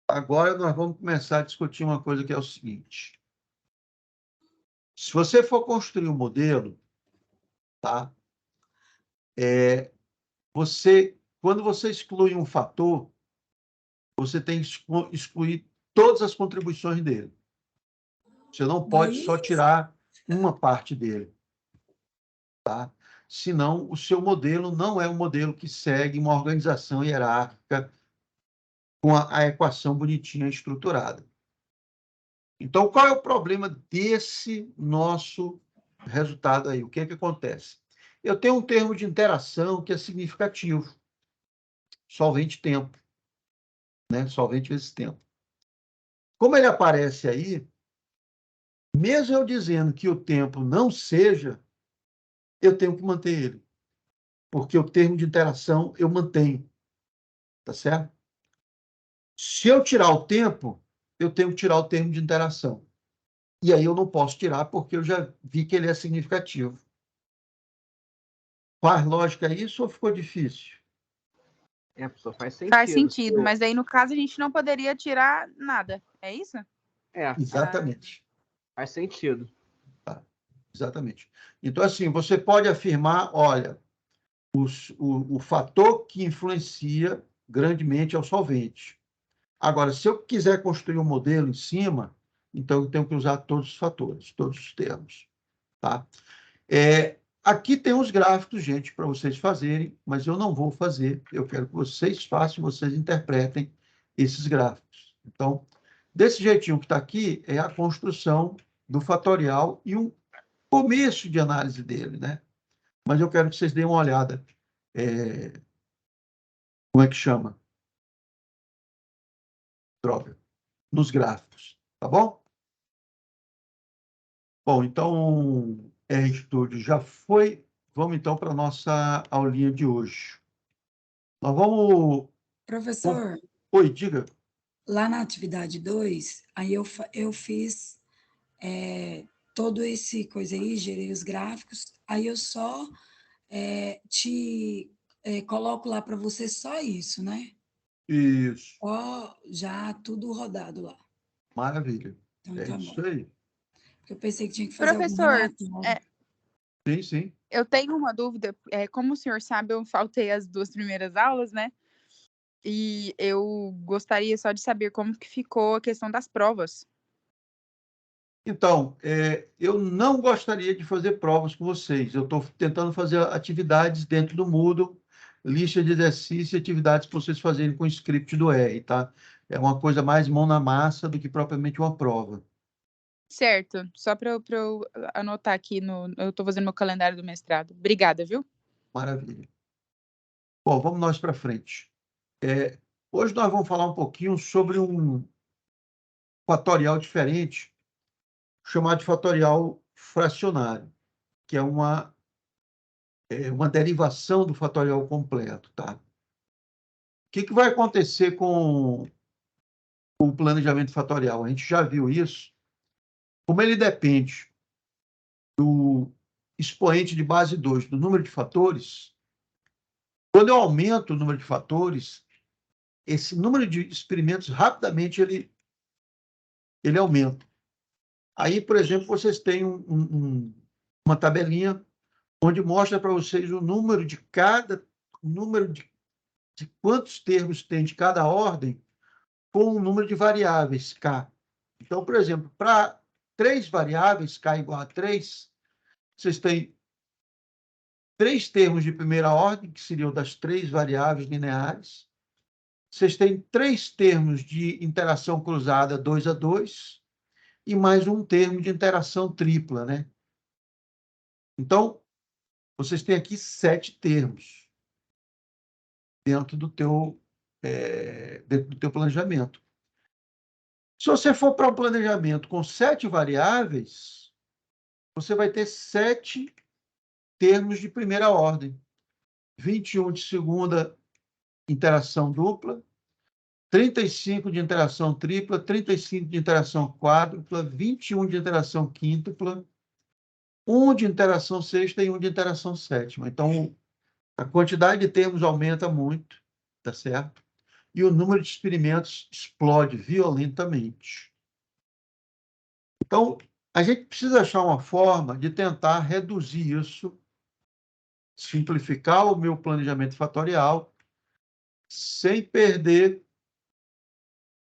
agora nós vamos começar a discutir uma coisa que é o seguinte. Se você for construir um modelo, tá? Quando você exclui um fator, você tem que excluir todas as contribuições dele. Você não pode só tirar uma parte dele. Tá? Senão, o seu modelo não é um modelo que segue uma organização hierárquica com a equação bonitinha estruturada. Então, qual é o problema desse nosso resultado aí? O que é que acontece? Eu tenho um termo de interação que é significativo. Solvente tempo. Né? Solvente vezes tempo. Como ele aparece aí, mesmo eu dizendo que o tempo não seja, eu tenho que manter ele. Porque o termo de interação eu mantenho. Tá certo? Se eu tirar o tempo, eu tenho que tirar o termo de interação. E aí eu não posso tirar porque eu já vi que ele é significativo. Faz lógica isso ou ficou difícil? Professor, faz sentido. Faz sentido, mas aí no caso a gente não poderia tirar nada, é isso? Exatamente. Faz sentido. Tá. Exatamente. Então, assim, você pode afirmar, olha, o fator que influencia grandemente é o solvente. Agora, se eu quiser construir um modelo em cima, então eu tenho que usar todos os fatores, todos os termos. Tá? Aqui tem os gráficos, gente, para vocês fazerem, mas eu não vou fazer. Eu quero que vocês façam, vocês interpretem esses gráficos. Então, desse jeitinho que está aqui, é a construção do fatorial e um começo de análise dele, né? Mas eu quero que vocês deem uma olhada. Como é que chama? Droga. Nos gráficos, tá bom? Bom, então, RStudio já foi. Vamos, então, para a nossa aulinha de hoje. Nós vamos... Professor, Oi, diga. lá na atividade 2, aí eu fiz todo esse coisa aí, gerei os gráficos, aí eu só coloco lá para você só isso, né? Isso. Ó, já tudo rodado lá. Maravilha. Então É tá isso bom. aí. Porque eu pensei que tinha que fazer algum Professor, relatório. Sim, sim. Eu tenho uma dúvida, como o senhor sabe, eu faltei as 2 primeiras aulas, né? E eu gostaria só de saber como que ficou a questão das provas. Então, eu não gostaria de fazer provas com vocês. Eu estou tentando fazer atividades dentro do Moodle, lista de exercícios e atividades para vocês fazerem com o script do R, tá? É uma coisa mais mão na massa do que propriamente uma prova. Certo, só para eu anotar aqui eu estou fazendo meu calendário do mestrado. Obrigada, viu? Maravilha. Bom, vamos nós para frente. Hoje nós vamos falar um pouquinho sobre um fatorial diferente, chamado de fatorial fracionário, que é uma derivação do fatorial completo, tá? O que vai acontecer com o planejamento fatorial? A gente já viu isso. Como ele depende do expoente de base 2, do número de fatores, quando eu aumento o número de fatores, esse número de experimentos rapidamente ele aumenta. Aí, por exemplo, vocês têm uma tabelinha onde mostra para vocês o número de quantos termos tem de cada ordem com o número de variáveis, k. Então, por exemplo, para 3 variáveis, k igual a 3, vocês têm 3 termos de primeira ordem, que seriam das 3 variáveis lineares. Vocês têm 3 termos de interação cruzada 2 a 2 e mais um termo de interação tripla, né? Então, vocês têm aqui 7 termos dentro do teu planejamento. Se você for para um planejamento com 7 variáveis, você vai ter 7 termos de primeira ordem. 21 de segunda interação dupla, 35 de interação tripla, 35 de interação quádrupla, 21 de interação quíntupla, 1 de interação sexta e 1 de interação sétima. Então, a quantidade de termos aumenta muito, tá certo? E o número de experimentos explode violentamente. Então, a gente precisa achar uma forma de tentar reduzir isso, simplificar o meu planejamento fatorial, sem perder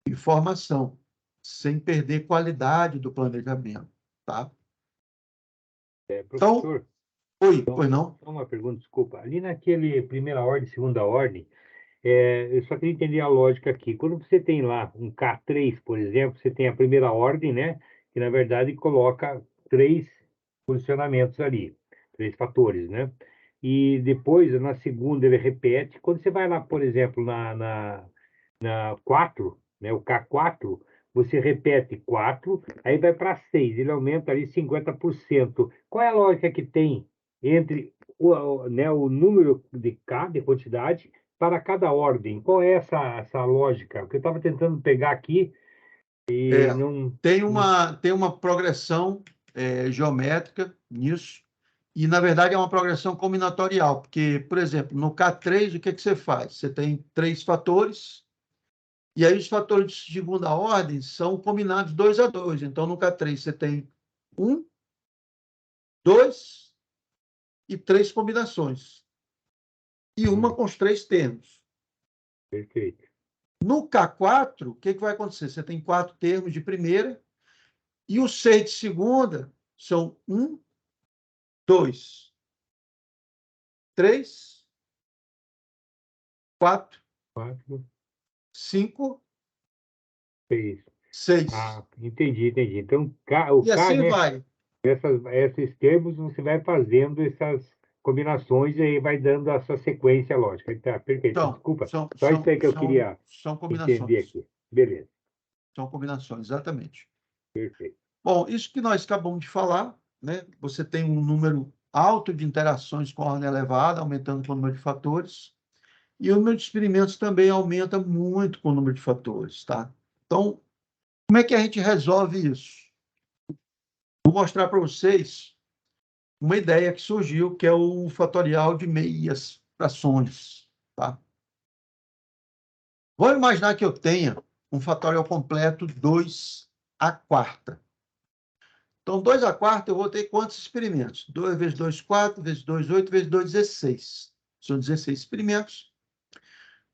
informação, sem perder qualidade do planejamento, tá? Então, Professor, pois não? só uma pergunta, desculpa. Ali naquele primeira ordem, segunda ordem, eu só queria entender a lógica aqui. Quando você tem lá um K3, por exemplo, você tem a primeira ordem, né? Que, na verdade, coloca 3 posicionamentos ali, 3 fatores, né? E depois, na segunda, ele repete. Quando você vai lá, por exemplo, na 4, né? O K4, você repete 4, aí vai para 6, ele aumenta ali 50%. Qual é a lógica que tem entre o número de K, de quantidade, para cada ordem? Qual é essa lógica? Porque eu estava tentando pegar aqui e não... Tem uma progressão geométrica nisso, e, na verdade, é uma progressão combinatorial, porque, por exemplo, no K3, o que você faz? Você tem 3 fatores, e aí os fatores de segunda ordem são combinados 2 a 2. Então, no K3, você tem 1, 2 e 3 combinações. E uma com os 3 termos. Perfeito. No K4, o que vai acontecer? Você tem 4 termos de primeira, e os 6 de segunda são 1, 2, 3, 4, 4, 5, 6. 6. Ah, entendi. Então, o E K, assim né? vai. Esses termos você vai fazendo essas combinações e aí vai dando a sua sequência lógica. Tá, perfeito. Então, Desculpa. Só isso aí que eu queria são entender combinações. aqui. Beleza. São combinações, exatamente. Perfeito. Bom, isso que nós acabamos de falar, né? Você tem um número alto de interações com ordem elevada, aumentando com o número de fatores, e o número de experimentos também aumenta muito com o número de fatores, tá? Então, como é que a gente resolve isso? Vou mostrar para vocês uma ideia que surgiu, que é o fatorial de meias frações, tá? Vamos imaginar que eu tenha um fatorial completo 2 à quarta. Então, Então, 2 a quarta, eu vou ter quantos experimentos? 2 vezes 2, 4, vezes 2, 8, vezes 2, 16. São 16 experimentos.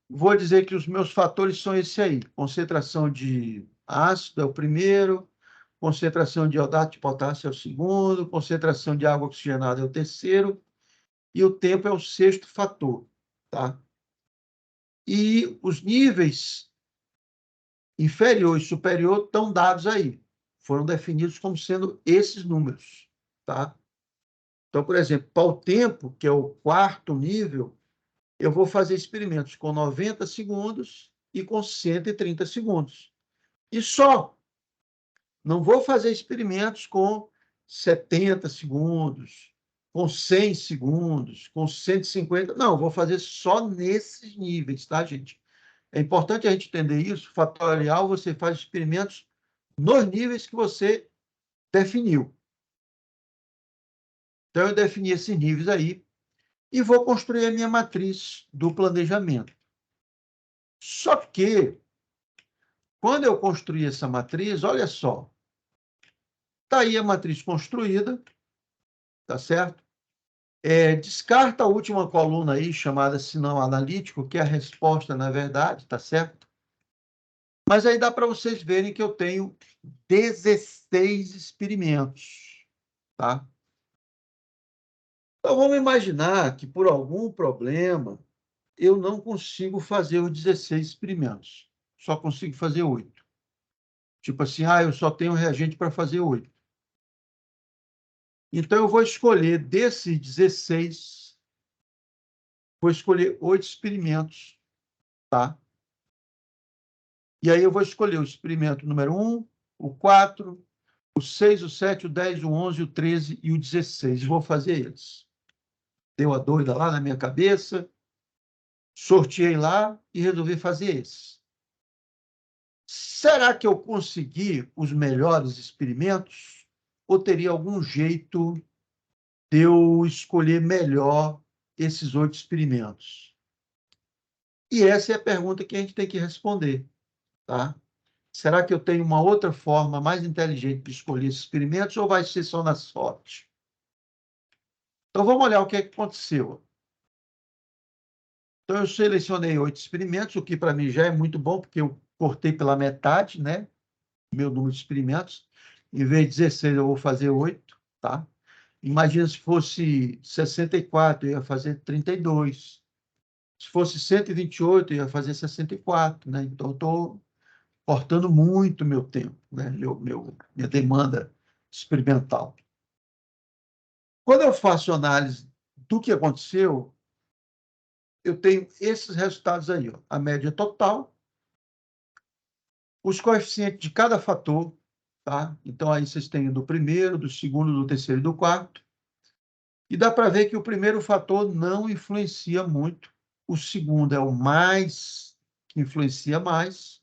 Vou dizer que os meus fatores são esse aí. Concentração de ácido é o primeiro, concentração de iodato de potássio é o segundo, concentração de água oxigenada é o terceiro, e o tempo é o sexto fator, tá? E os níveis inferior e superior estão dados aí. Foram definidos como sendo esses números, tá? Então, por exemplo, para o tempo, que é o quarto nível, eu vou fazer experimentos com 90 segundos e com 130 segundos. E só. Não vou fazer experimentos com 70 segundos, com 100 segundos, com 150. Não, vou fazer só nesses níveis, tá, gente? É importante a gente entender isso. Fatorial, você faz experimentos nos níveis que você definiu. Então, eu defini esses níveis aí e vou construir a minha matriz do planejamento. Só que, quando eu construí essa matriz, olha só, está aí a matriz construída, tá certo? Descarta a última coluna aí, chamada sinal analítico, que é a resposta, na verdade, tá certo? Mas aí dá para vocês verem que eu tenho 16 experimentos, tá? Então, vamos imaginar que, por algum problema, eu não consigo fazer os 16 experimentos. Só consigo fazer 8. Tipo assim, eu só tenho reagente para fazer 8. Então, eu vou escolher desses 16, vou escolher 8 experimentos, tá? E aí eu vou escolher o experimento número 1, o 4, o 6, o 7, o 10, o 11, o 13 e o 16. Vou fazer eles. Deu a doida lá na minha cabeça, sorteei lá e resolvi fazer esses. Será que eu consegui os melhores experimentos? Ou teria algum jeito de eu escolher melhor esses 8 experimentos? E essa é a pergunta que a gente tem que responder, tá? Será que eu tenho uma outra forma mais inteligente de escolher esses experimentos ou vai ser só na sorte? Então, vamos olhar o que aconteceu. Então, eu selecionei 8 experimentos, o que para mim já é muito bom, porque eu cortei pela metade, né? Meu número de experimentos. Em vez de 16, eu vou fazer 8, tá? Imagina se fosse 64, eu ia fazer 32. Se fosse 128, eu ia fazer 64, né? Então, eu estou cortando muito meu tempo, né? Minha demanda experimental. Quando eu faço análise do que aconteceu, eu tenho esses resultados aí, ó, a média total, os coeficientes de cada fator, tá? Então, aí vocês têm do primeiro, do segundo, do terceiro e do quarto. E dá para ver que o primeiro fator não influencia muito, o segundo é o mais, que influencia mais,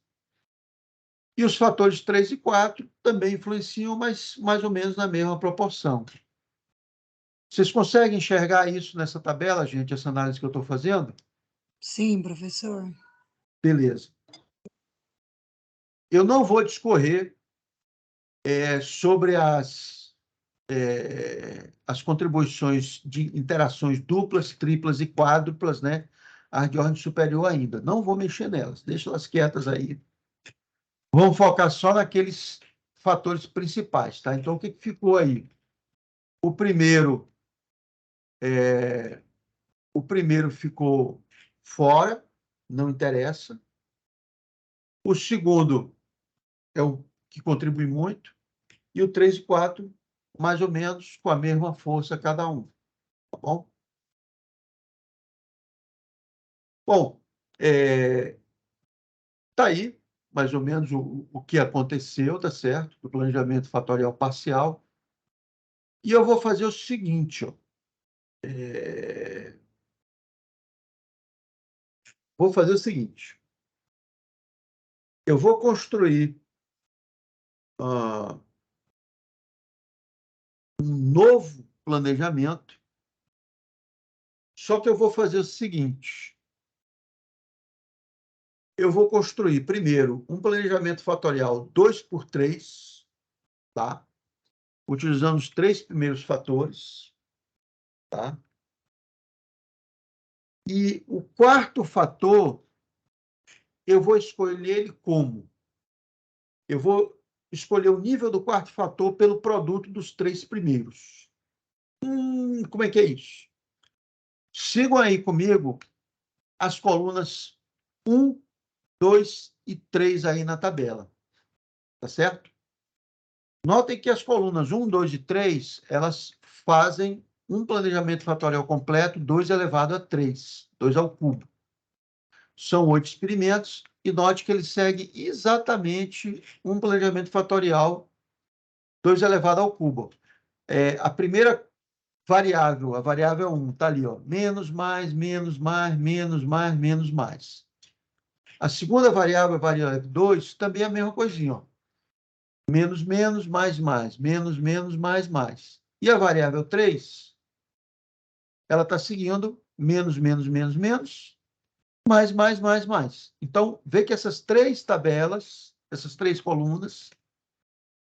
e os fatores 3 e 4 também influenciam, mas mais ou menos na mesma proporção. Vocês conseguem enxergar isso nessa tabela, gente, essa análise que eu estou fazendo? Sim, professor. Beleza. Eu não vou discorrer sobre as contribuições de interações duplas, triplas e quádruplas, né? As de ordem superior ainda. Não vou mexer nelas, deixa elas quietas aí. Vamos focar só naqueles fatores principais, tá? Então, o que ficou aí? O primeiro ficou fora, não interessa. O segundo é o que contribui muito. E o 3 e 4, mais ou menos, com a mesma força cada um. Tá bom? Bom, tá aí, mais ou menos, o que aconteceu, tá certo? Do planejamento fatorial parcial. E eu vou fazer o seguinte, ó. Vou fazer o seguinte. Eu vou construir um novo planejamento, só que eu vou fazer o seguinte. Eu vou construir, primeiro, um planejamento fatorial 2 por 3, tá? utilizando os 3 primeiros fatores, tá? E o quarto fator, eu vou escolher ele como? Eu vou escolher o nível do quarto fator pelo produto dos 3 primeiros. Como é que é isso? Sigam aí comigo as colunas 1, 2 e 3 aí na tabela. Tá certo? Notem que as colunas 1, 2 e 3, elas fazem um planejamento fatorial completo, 2 elevado a 3, 2 ao cubo. São 8 experimentos, e note que ele segue exatamente um planejamento fatorial 2 elevado ao cubo. A primeira variável, a variável 1, está ali, ó, menos, mais, menos, mais, menos, mais, menos, mais. A segunda variável, a variável 2, também é a mesma coisinha, ó. Menos, menos, mais, mais, menos, menos, mais, mais. E a variável 3, ela está seguindo menos, menos, menos, menos, mais, mais, mais, mais. Então, vê que essas 3 tabelas, essas 3 colunas,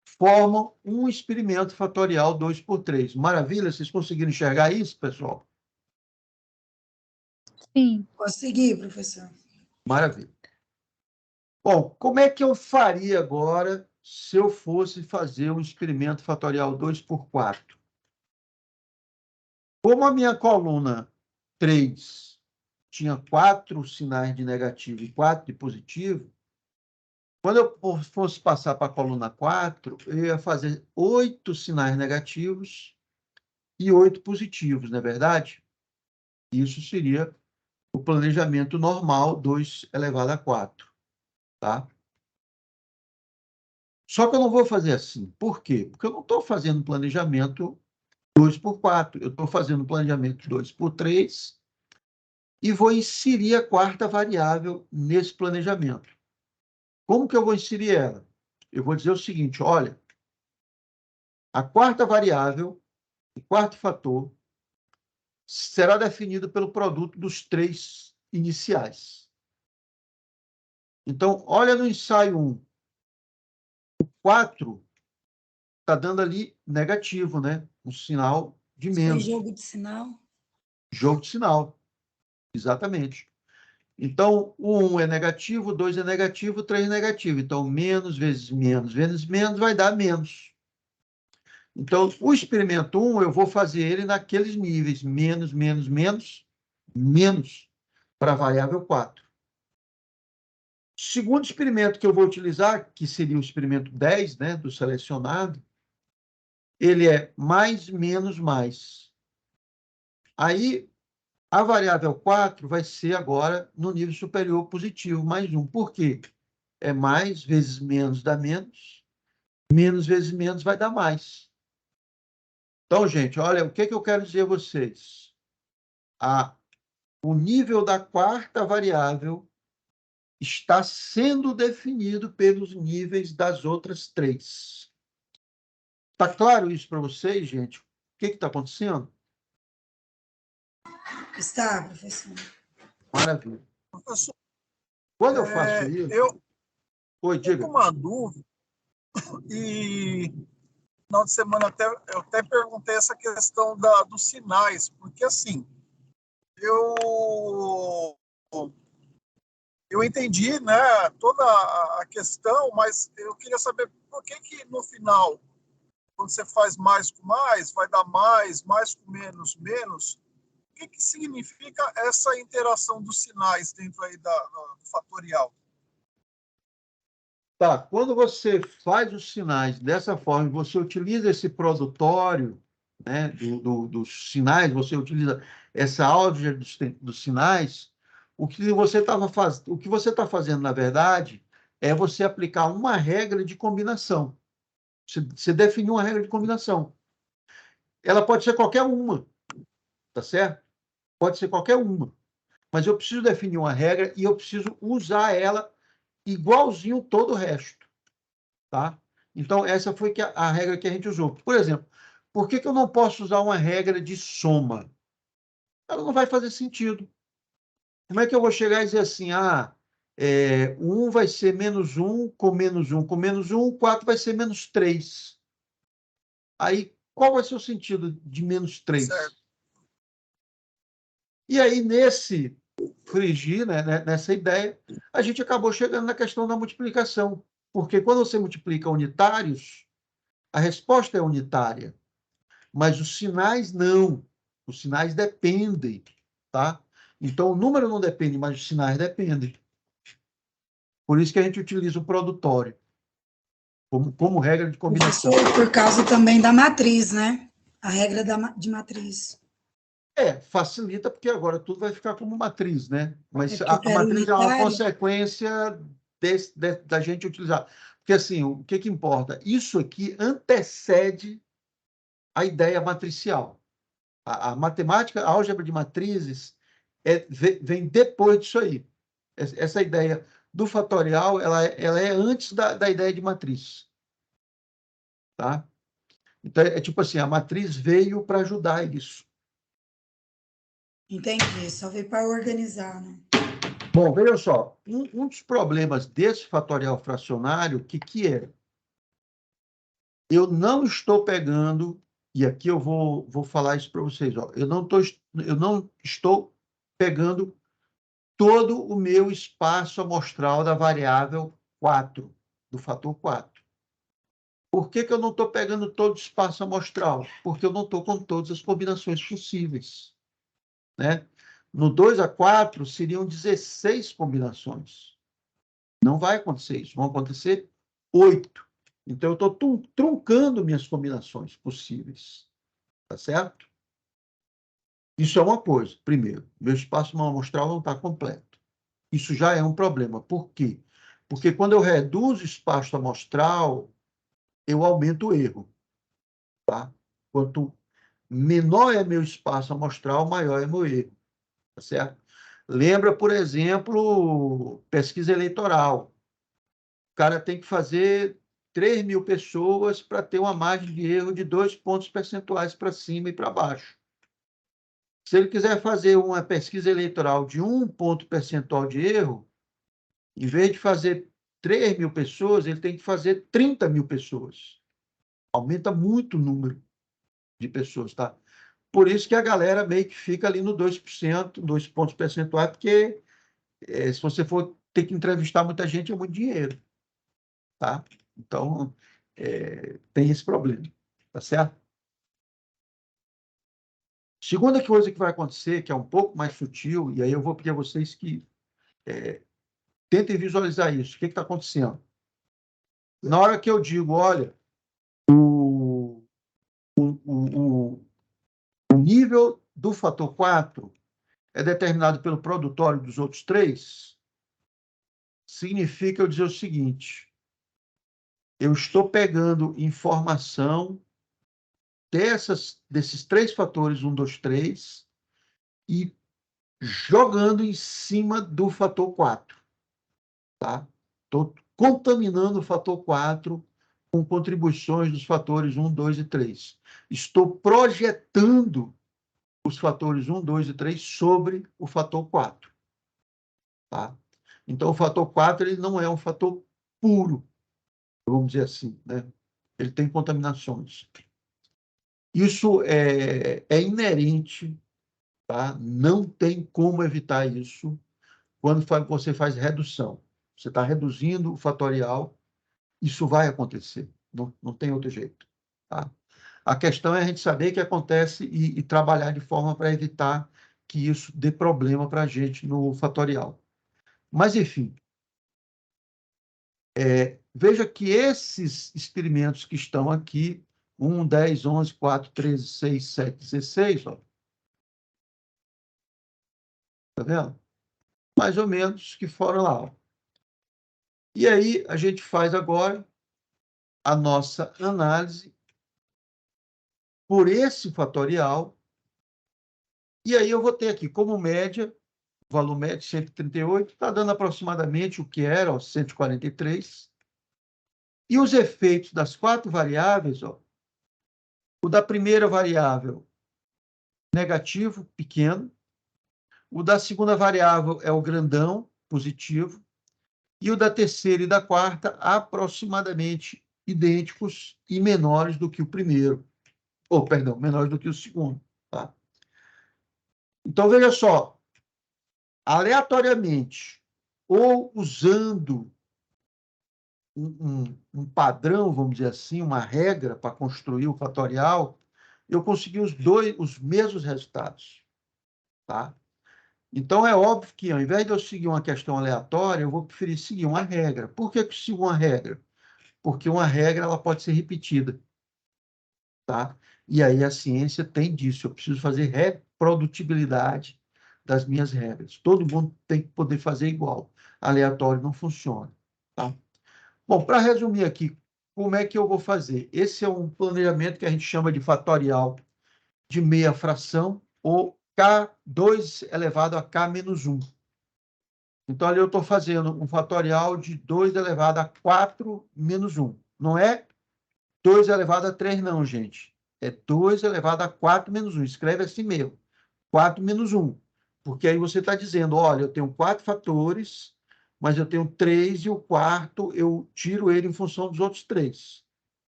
formam um experimento fatorial 2 por 3. Maravilha? Vocês conseguiram enxergar isso, pessoal? Sim. Consegui, professor. Maravilha. Bom, como é que eu faria agora se eu fosse fazer um experimento fatorial 2 por 4? Como a minha coluna 3 tinha 4 sinais de negativo e 4 de positivo, quando eu fosse passar para a coluna 4, eu ia fazer 8 sinais negativos e 8 positivos, não é verdade? Isso seria o planejamento normal, 2 elevado a 4. Tá? Só que eu não vou fazer assim. Por quê? Porque eu não estou fazendo planejamento 2 por 4. Eu estou fazendo planejamento 2 por 3 e vou inserir a quarta variável nesse planejamento. Como que eu vou inserir ela? Eu vou dizer o seguinte, olha, a quarta variável, o quarto fator, será definido pelo produto dos 3 iniciais. Então, olha no ensaio 1. O 4 está dando ali negativo, né? Um sinal de Foi menos. jogo de sinal? Jogo de sinal, exatamente. Então, o 1 é negativo, o 2 é negativo, o 3 é negativo. Então, menos vezes menos vai dar menos. Então, o experimento 1, eu vou fazer ele naqueles níveis, menos, menos, menos, menos, para a variável 4. O segundo experimento que eu vou utilizar, que seria o experimento 10, né, do selecionado, ele é mais, menos, mais. Aí, a variável 4 vai ser agora no nível superior positivo, mais 1. Por quê? É mais vezes menos dá menos, menos vezes menos vai dar mais. Então, gente, olha, o que eu quero dizer a vocês? O nível da quarta variável está sendo definido pelos níveis das outras 3. Está claro isso para vocês, gente? O que está acontecendo? Está, professor. Maravilha. Professor, Quando eu faço isso... eu Oi, fiquei diga. com uma dúvida e no final de semana eu até perguntei essa questão dos sinais, porque assim, eu entendi, né, toda a questão, mas eu queria saber por que no final, quando você faz mais com mais, vai dar mais com menos, menos. O que significa essa interação dos sinais dentro aí do fatorial? Tá, quando você faz os sinais dessa forma, você utiliza esse produtório, né, dos sinais, você utiliza essa álgebra dos sinais, o que você está fazendo, na verdade, é você aplicar uma regra de combinação. Você definiu uma regra de combinação. Ela pode ser qualquer uma, tá certo? Pode ser qualquer uma. Mas eu preciso definir uma regra e eu preciso usar ela igualzinho todo o resto. Tá? Então, essa foi a regra que a gente usou. Por exemplo, por que eu não posso usar uma regra de soma? Ela não vai fazer sentido. Como é que eu vou chegar e dizer assim, 1 vai ser menos 1 com menos 1 com menos 1, 4 vai ser menos 3. Aí, qual vai ser o sentido de menos 3? Certo. E aí, nesse frigir, né, nessa ideia, a gente acabou chegando na questão da multiplicação. Porque quando você multiplica unitários, a resposta é unitária. Mas os sinais não. Os sinais dependem, tá? Então, o número não depende, mas os sinais dependem. Por isso que a gente utiliza o produtório como regra de combinação. Professor, por causa também da matriz, né? A regra de matriz. Facilita, porque agora tudo vai ficar como matriz, né? Mas porque a matriz é uma unitário. consequência da gente utilizar. Porque, assim, o que importa? Isso aqui antecede a ideia matricial. A matemática, a álgebra de matrizes, vem depois disso aí. Essa ideia do fatorial, ela é antes da ideia de matriz. Tá? Então, é tipo assim, a matriz veio para ajudar isso. Entendi, só veio para organizar, né? Bom, veja só, um dos problemas desse fatorial fracionário, o que é? Eu não estou pegando, e aqui eu vou falar isso para vocês, ó, eu não estou pegando todo o meu espaço amostral da variável 4, do fator 4. Por que eu não estou pegando todo o espaço amostral? Porque eu não estou com todas as combinações possíveis, né? No 2 a 4, seriam 16 combinações. Não vai acontecer isso. Vão acontecer 8. Então, eu estou truncando minhas combinações possíveis. Tá certo? Isso é uma coisa. Primeiro, meu espaço amostral não está completo. Isso já é um problema. Por quê? Porque quando eu reduzo o espaço amostral, eu aumento o erro. Tá? Quanto menor é meu espaço amostral, maior é meu erro. Tá certo? Lembra, por exemplo, pesquisa eleitoral. O cara tem que fazer 3.000 pessoas para ter uma margem de erro de 2 pontos percentuais para cima e para baixo. Se ele quiser fazer uma pesquisa eleitoral de 1 ponto percentual de erro, em vez de fazer 3.000 pessoas, ele tem que fazer 30.000 pessoas. Aumenta muito o número de pessoas, tá? Por isso que a galera meio que fica ali no 2%, 2 pontos percentuais, porque se você for ter que entrevistar muita gente, é muito dinheiro, tá? Então, tem esse problema, tá certo? Segunda coisa que vai acontecer, que é um pouco mais sutil, e aí eu vou pedir a vocês que tentem visualizar isso. O que está acontecendo? Na hora que eu digo, olha, o nível do fator 4 é determinado pelo produtório dos outros 3, significa eu dizer o seguinte: eu estou pegando informação desses 3 fatores, 1, 2, 3, e jogando em cima do fator 4. Tá? Estou contaminando o fator 4 com contribuições dos fatores 1, 2 e 3. Estou projetando os fatores 1, 2 e 3 sobre o fator 4. Tá? Então, o fator 4 ele não é um fator puro, vamos dizer assim, né? Ele tem contaminações. Isso é inerente, tá? Não tem como evitar isso quando você faz redução. Você está reduzindo o fatorial, isso vai acontecer, não tem outro jeito. Tá? A questão é a gente saber que acontece e trabalhar de forma para evitar que isso dê problema para a gente no fatorial. Mas, enfim, veja que esses experimentos que estão aqui, 1, 10, 11, 4, 13, 6, 7, 16, ó, tá vendo? Mais ou menos que foram lá. Ó. E aí, a gente faz agora a nossa análise por esse fatorial, e aí eu vou ter aqui como média, o valor médio 138, está dando aproximadamente o que era, ó, 143, e os efeitos das 4 variáveis, ó, o da primeira variável, negativo, pequeno, o da segunda variável é o grandão, positivo, e o da terceira e da quarta, aproximadamente idênticos e menores do que o primeiro. ou, perdão, menores do que o segundo. Tá? Então, veja só, aleatoriamente, ou usando um padrão, vamos dizer assim, uma regra para construir o fatorial, eu consegui os mesmos resultados. Tá? Então, é óbvio que, ao invés de eu seguir uma questão aleatória, eu vou preferir seguir uma regra. Por que eu sigo uma regra? Porque uma regra ela pode ser repetida. Tá? E aí a ciência tem disso. Eu preciso fazer reprodutibilidade das minhas regras. Todo mundo tem que poder fazer igual. Aleatório não funciona. Tá? Bom, para resumir aqui, como é que eu vou fazer? Esse é um planejamento que a gente chama de fatorial de meia fração, ou K2 elevado a K menos 1. Então, ali eu estou fazendo um fatorial de 2 elevado a 4 menos 1. Não é 2 elevado a 3, não, gente. É 2 elevado a 4 menos 1. Escreve assim mesmo. 4 menos 1. Porque aí você está dizendo, olha, eu tenho 4 fatores, mas eu tenho 3 e o quarto eu tiro ele em função dos outros 3.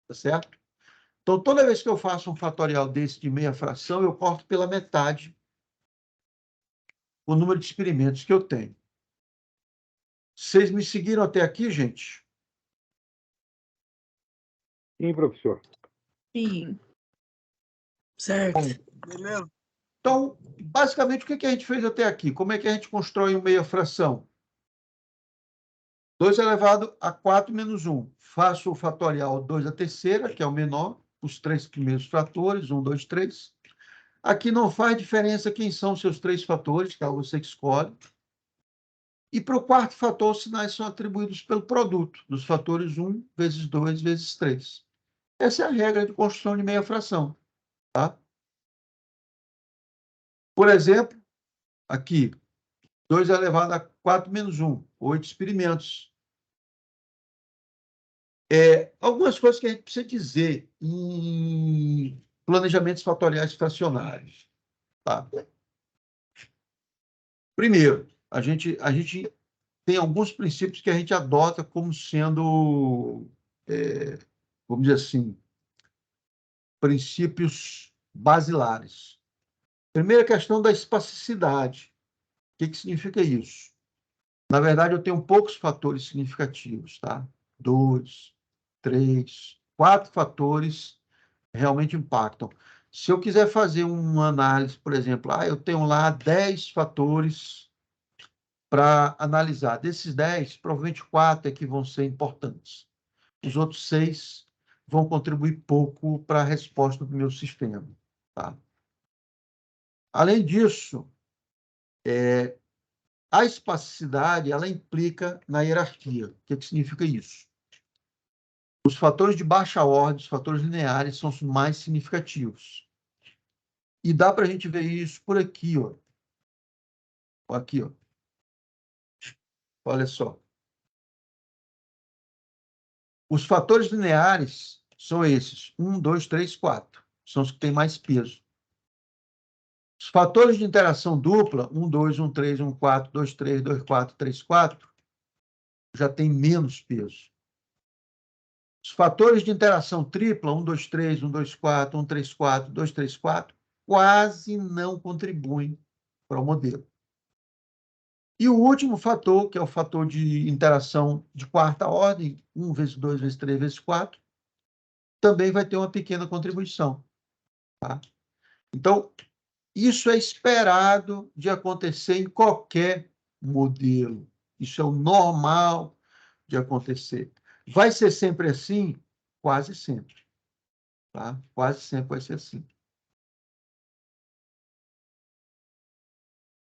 Tá certo? Então, toda vez que eu faço um fatorial desse de meia fração, eu corto pela metade o número de experimentos que eu tenho. Vocês me seguiram até aqui, gente? Sim, professor. Sim. Certo. Beleza? Então, basicamente, o que a gente fez até aqui? Como é que a gente constrói uma meia fração? 2 elevado a 4 menos 1. Faço o fatorial 2 à terceira, que é o menor, os 3 primeiros fatores, 1, 2, 3. Aqui não faz diferença quem são os seus 3 fatores, que é você que escolhe. E para o quarto fator, os sinais são atribuídos pelo produto, dos fatores 1 vezes 2 vezes 3. Essa é a regra de construção de meia fração. Tá? Por exemplo, aqui, 2 elevado a 4 menos 1, 8 experimentos. Algumas coisas que a gente precisa dizer em planejamentos fatoriais fracionários. Tá? Primeiro, a gente tem alguns princípios que a gente adota como sendo, vamos dizer assim, princípios basilares. Primeira questão da espacicidade. O que significa isso? Na verdade, eu tenho poucos fatores significativos, tá? 2, 3, 4 fatores realmente impactam. Se eu quiser fazer uma análise, por exemplo, eu tenho lá 10 fatores para analisar. Desses 10, provavelmente 4 é que vão ser importantes. Os outros 6 vão contribuir pouco para a resposta do meu sistema. Tá? Além disso, a espacicidade ela implica na hierarquia. O que significa isso? Os fatores de baixa ordem, os fatores lineares, são os mais significativos. E dá para a gente ver isso por aqui, ó. Aqui, ó. Olha só. Os fatores lineares são esses: 1, 2, 3, 4. São os que têm mais peso. Os fatores de interação dupla, 1, 2, 1, 3, 1, 4, 2, 3, 2, 4, 3, 4, já têm menos peso. Os fatores de interação tripla, 1, 2, 3, 1, 2, 4, 1, 3, 4, 2, 3, 4, quase não contribuem para o modelo. E o último fator, que é o fator de interação de quarta ordem, 1 vezes 2 vezes 3 vezes 4, também vai ter uma pequena contribuição. Tá? Então, isso é esperado de acontecer em qualquer modelo. Isso é o normal de acontecer. Vai ser sempre assim? Quase sempre. Tá? Quase sempre vai ser assim.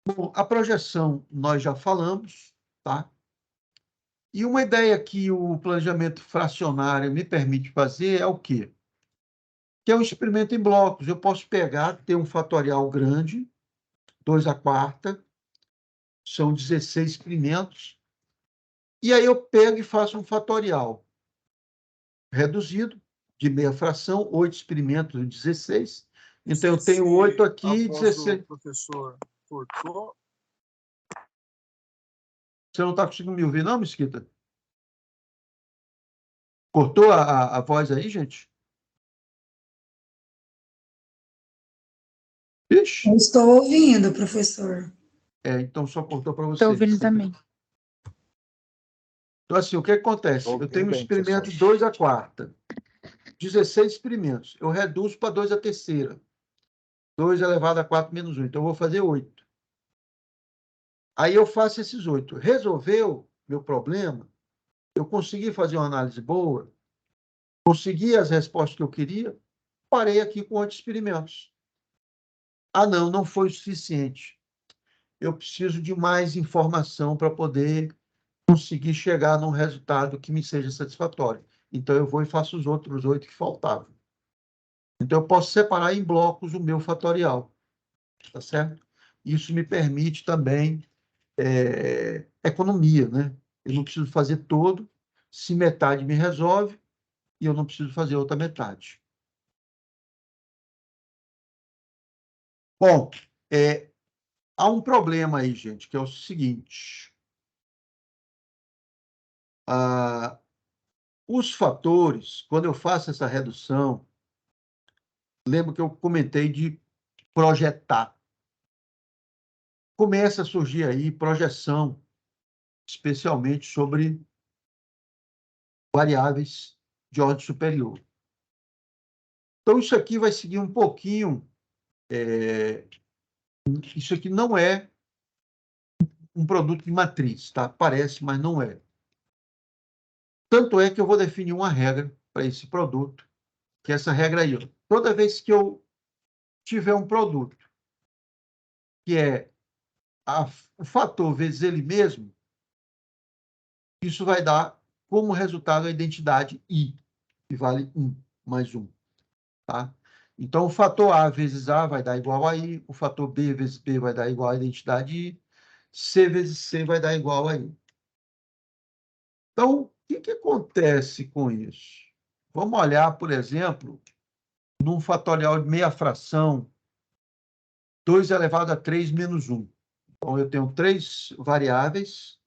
Bom, a projeção nós já falamos, tá? E uma ideia que o planejamento fracionário me permite fazer é o quê? Que é um experimento em blocos. Eu posso pegar, ter um fatorial grande, 2 à quarta, são 16 experimentos, e aí eu pego e faço um fatorial reduzido, de meia fração, 8 experimentos, 16. Então, eu tenho 8 aqui e 16. O professor cortou. Você não está conseguindo me ouvir, não, Mesquita? Cortou a voz aí, gente? Ixi, Eu estou ouvindo, professor. então só cortou para Estou vocês. ouvindo também. Então, assim, o que acontece? Eu tenho um experimento de 2 à quarta, 16 experimentos. Eu reduzo para 2 à terceira. 2 elevado a 4 menos 1. Então, eu vou fazer 8. Aí eu faço esses 8. Resolveu meu problema? Eu consegui fazer uma análise boa? Consegui as respostas que eu queria? Parei aqui com 8 experimentos. Ah, não foi o suficiente. Eu preciso de mais informação para poder conseguir chegar num resultado que me seja satisfatório. Então, eu vou e faço os outros 8 que faltavam. Então, eu posso separar em blocos o meu fatorial, tá certo? Isso me permite também economia, né? Eu não preciso fazer todo, se metade me resolve, e eu não preciso fazer outra metade. Bom, há um problema aí, gente, que é o seguinte. Os fatores, quando eu faço essa redução, lembra que eu comentei de projetar. Começa a surgir aí projeção, especialmente sobre variáveis de ordem superior. Então, isso aqui vai seguir um pouquinho. Isso aqui não é um produto de matriz, tá? Parece, mas não é. Tanto é que eu vou definir uma regra para esse produto, que é essa regra aí. Ó. Toda vez que eu tiver um produto que é o fator vezes ele mesmo, isso vai dar como resultado a identidade I, que vale 1 mais 1. Tá? Então, o fator A vezes A vai dar igual a I, o fator B vezes B vai dar igual a identidade I, C vezes C vai dar igual a I. Então, o que acontece com isso? Vamos olhar, por exemplo, num fatorial de meia fração, 2 elevado a 3 menos 1. Então, eu tenho 3 variáveis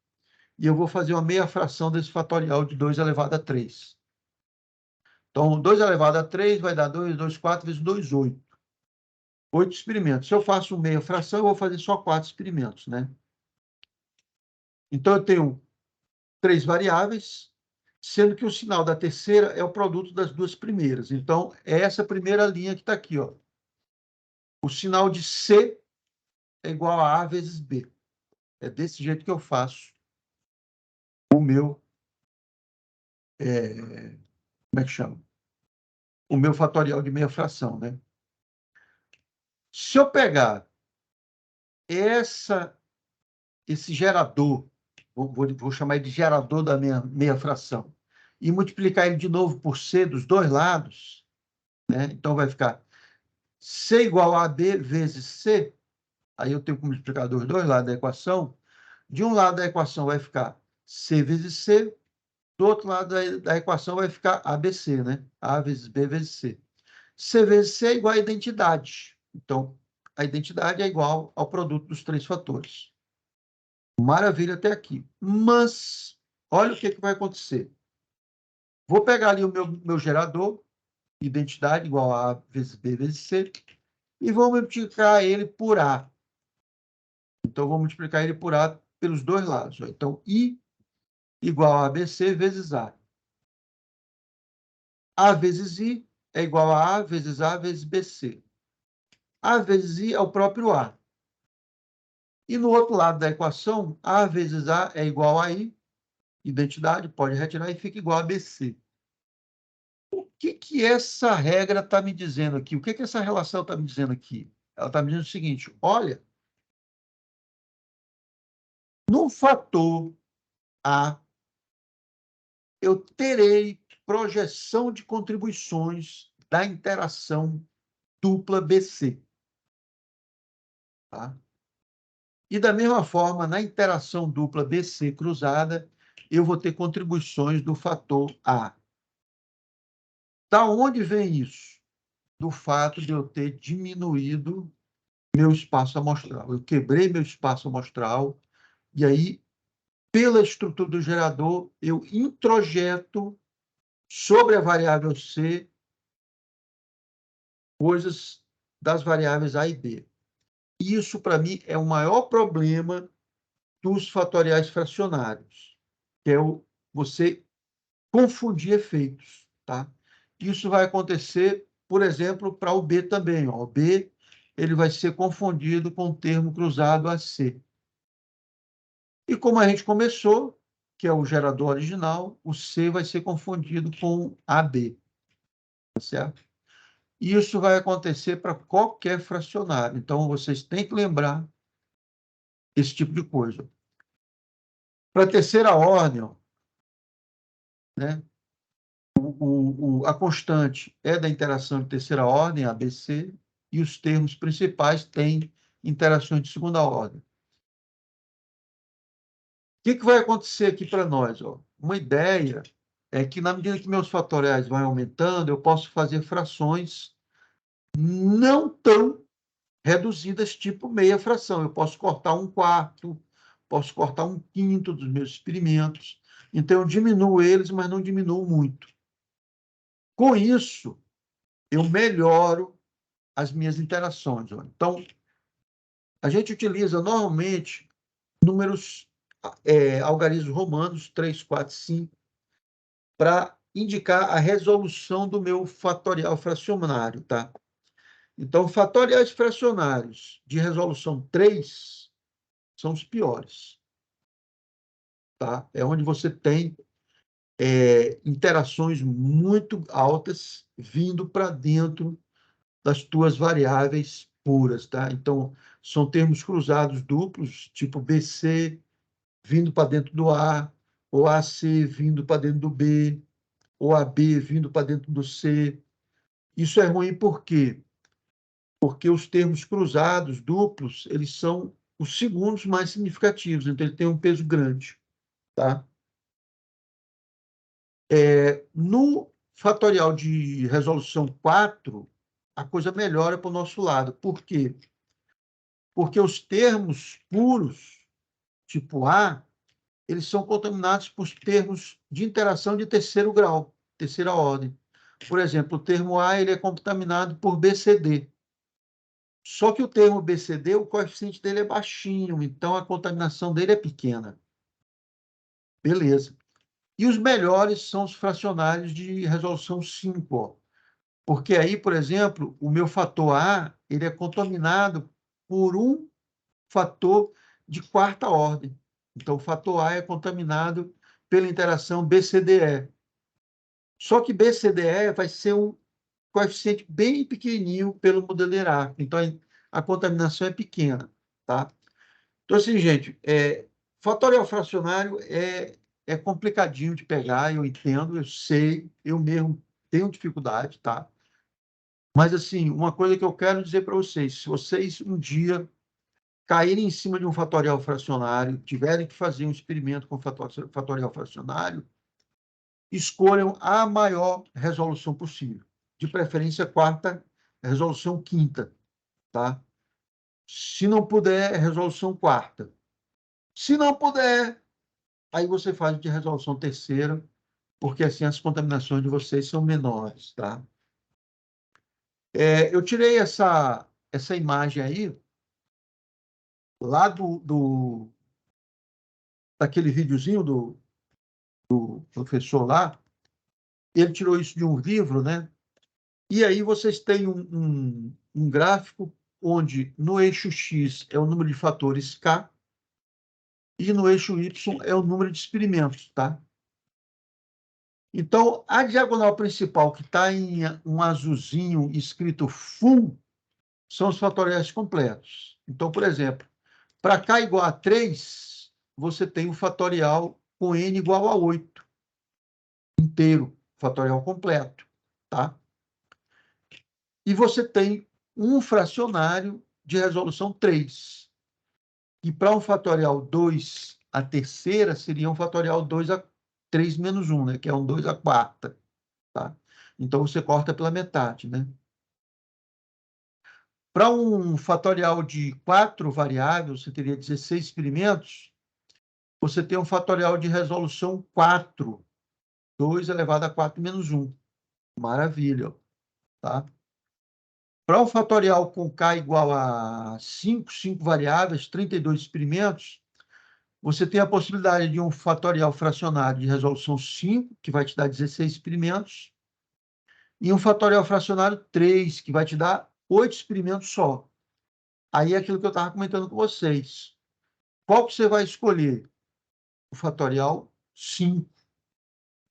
e eu vou fazer uma meia fração desse fatorial de 2 elevado a 3. Então, 2 elevado a 3 vai dar 2, 2, 4 vezes 2, 8. 8 experimentos. Se eu faço meia fração, eu vou fazer só 4 experimentos, né? Então, eu tenho 3 variáveis, sendo que o sinal da terceira é o produto das duas primeiras. Então, é essa primeira linha que está aqui, ó. O sinal de C é igual a A vezes B. É desse jeito que eu faço o meu... como é que chama? O meu fatorial de meia fração, né? Se eu pegar esse gerador, vou chamar ele de gerador da minha meia fração, e multiplicar ele de novo por C dos dois lados, né? Então, vai ficar C igual a B vezes C, aí eu tenho como multiplicar os dois lados da equação. De um lado da equação vai ficar C vezes C, do outro lado da equação vai ficar ABC, né? A vezes B vezes C. C vezes C é igual a identidade. Então, a identidade é igual ao produto dos 3 fatores. Maravilha até aqui. Mas, olha o que vai acontecer. Vou pegar ali o meu gerador, identidade igual a vezes B vezes C, e vou multiplicar ele por A. Então, vou multiplicar ele por A pelos dois lados. Então, I igual a ABC vezes A. A vezes I é igual a vezes BC. A vezes I é o próprio A. E no outro lado da equação, A vezes A é igual a I, identidade, pode retirar e fica igual a BC. O que essa regra está me dizendo aqui? O que essa relação está me dizendo aqui? Ela está me dizendo o seguinte, olha, no fator A, eu terei projeção de contribuições da interação dupla BC. Tá? E da mesma forma, na interação dupla BC cruzada, eu vou ter contribuições do fator A. Da onde vem isso? Do fato de eu ter diminuído meu espaço amostral. Eu quebrei meu espaço amostral e aí, pela estrutura do gerador, eu introjeto sobre a variável C coisas das variáveis A e B. Isso, para mim, é o maior problema dos fatoriais fracionários, que é você confundir efeitos, tá? Isso vai acontecer, por exemplo, para o B também. Ó. O B ele vai ser confundido com o termo cruzado AC. E como a gente começou, que é o gerador original, o C vai ser confundido com AB, tá certo? E isso vai acontecer para qualquer fracionário. Então, vocês têm que lembrar esse tipo de coisa. Para a terceira ordem, ó, né? A constante é da interação de terceira ordem, ABC, e os termos principais têm interações de segunda ordem. O que vai acontecer aqui para nós? Ó? Uma ideia é que, na medida que meus fatoriais vão aumentando, eu posso fazer frações não tão reduzidas, tipo meia fração. Eu posso cortar 1/4, posso cortar 1/5 dos meus experimentos. Então, eu diminuo eles, mas não diminuo muito. Com isso, eu melhoro as minhas interações. Ó. Então, a gente utiliza normalmente números algarismos romanos, 3, 4, 5, para indicar a resolução do meu fatorial fracionário. Tá? Então, fatoriais fracionários de resolução 3 são os piores. Tá? É onde você tem interações muito altas vindo para dentro das tuas variáveis puras. Tá? Então, são termos cruzados duplos, tipo BC, vindo para dentro do A, ou AC vindo para dentro do B, ou AB vindo para dentro do C. Isso é ruim por quê? Porque os termos cruzados duplos, eles são os segundos mais significativos, então ele tem um peso grande. Tá? No fatorial de resolução 4, a coisa melhora para o nosso lado. Por quê? Porque os termos puros, tipo A, eles são contaminados por termos de interação de terceiro grau, terceira ordem. Por exemplo, o termo A ele é contaminado por BCD. Só que o termo BCD, o coeficiente dele é baixinho, então a contaminação dele é pequena. Beleza. E os melhores são os fracionários de resolução 5, ó. Porque aí, por exemplo, o meu fator A ele é contaminado por um fator de quarta ordem. Então, o fator A é contaminado pela interação BCDE. Só que BCDE vai ser um coeficiente bem pequenininho pelo modelo hierárquico. Então, a contaminação é pequena. Tá? Então, assim, gente, fatorial fracionário é complicadinho de pegar, eu entendo, eu sei, eu mesmo tenho dificuldade, tá? Mas, assim, uma coisa que eu quero dizer para vocês, se vocês um dia caírem em cima de um fatorial fracionário, tiverem que fazer um experimento com fatorial fracionário, escolham a maior resolução possível, de preferência quarta, resolução quinta, tá? Se não puder, resolução quarta. Se não puder, aí você faz de resolução terceira, porque assim as contaminações de vocês são menores, tá? Eu tirei essa imagem aí, lá daquele videozinho do professor lá, ele tirou isso de um livro, né? E aí vocês têm um gráfico onde no eixo X é o número de fatores K e no eixo Y é o número de experimentos, tá? Então, a diagonal principal, que está em um azulzinho escrito full, são os fatoriais completos. Então, por exemplo, para K igual a 3, você tem o fatorial com N igual a 8, inteiro, fatorial completo, tá? E você tem um fracionário de resolução 3. E para um fatorial 2 a terceira, seria um fatorial 2 a 3 menos 1, né? Que é um 2 a quarta. Tá? Então, você corta pela metade. Né? Para um fatorial de 4 variáveis, você teria 16 experimentos, você tem um fatorial de resolução 4, 2 elevado a 4 menos 1. Maravilha. Tá? Para o fatorial com K igual a 5 variáveis, 32 experimentos, você tem a possibilidade de um fatorial fracionário de resolução 5, que vai te dar 16 experimentos, e um fatorial fracionário 3, que vai te dar 8 experimentos só. Aí é aquilo que eu estava comentando com vocês. Qual que você vai escolher? O fatorial 5.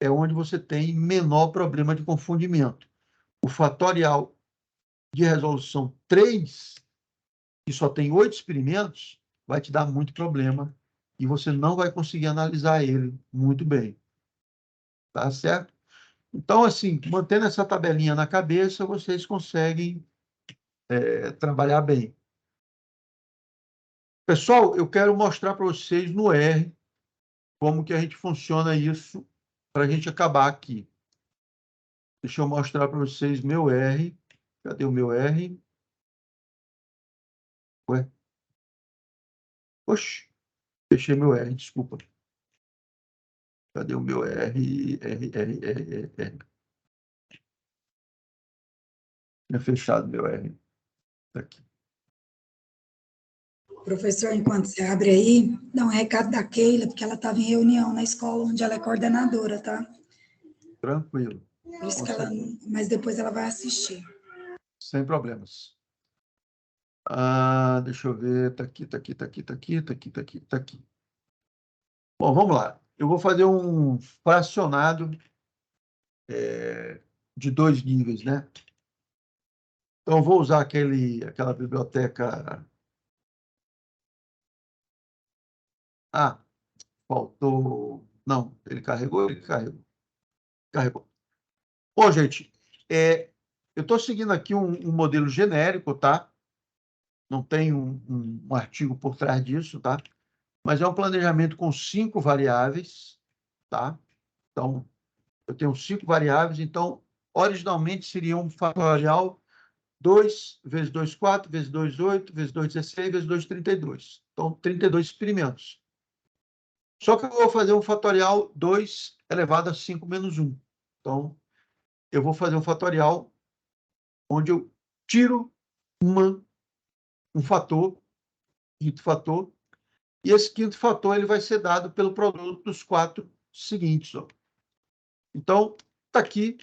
É onde você tem menor problema de confundimento. O fatorial de resolução 3, que só tem 8 experimentos, vai te dar muito problema e você não vai conseguir analisar ele muito bem. Tá certo? Então, assim, mantendo essa tabelinha na cabeça, vocês conseguem trabalhar bem. Pessoal, eu quero mostrar para vocês no R como que a gente funciona isso para a gente acabar aqui. Deixa eu mostrar para vocês meu R. Cadê o meu R? Ué? Oxe, fechei meu R, desculpa. Cadê o meu R? R. Tinha fechado meu R. Tá aqui. Professor, enquanto você abre aí, dá um recado da Keila, porque ela estava em reunião na escola onde ela é coordenadora, tá? Tranquilo. Por isso que ela, mas depois ela vai assistir. Sem problemas. Deixa eu ver. Tá aqui. Bom, vamos lá. Eu vou fazer um fracionado de 2 níveis, né? Então, eu vou usar aquela biblioteca. Faltou. Não, ele carregou. Carregou. Bom, gente, eu estou seguindo aqui um modelo genérico, tá? Não tem um artigo por trás disso, tá? Mas é um planejamento com 5 variáveis, tá? Então, eu tenho 5 variáveis, então, originalmente seria um fatorial 2 vezes 2, 4, vezes 2, 8, vezes 2, 16, vezes 2, 32. Então, 32 experimentos. Só que eu vou fazer um fatorial 2 elevado a 5 menos 1. Então, eu vou fazer um fatorial onde eu tiro um fator, quinto fator, e esse quinto fator ele vai ser dado pelo produto dos 4 seguintes. Ó. Então, está aqui,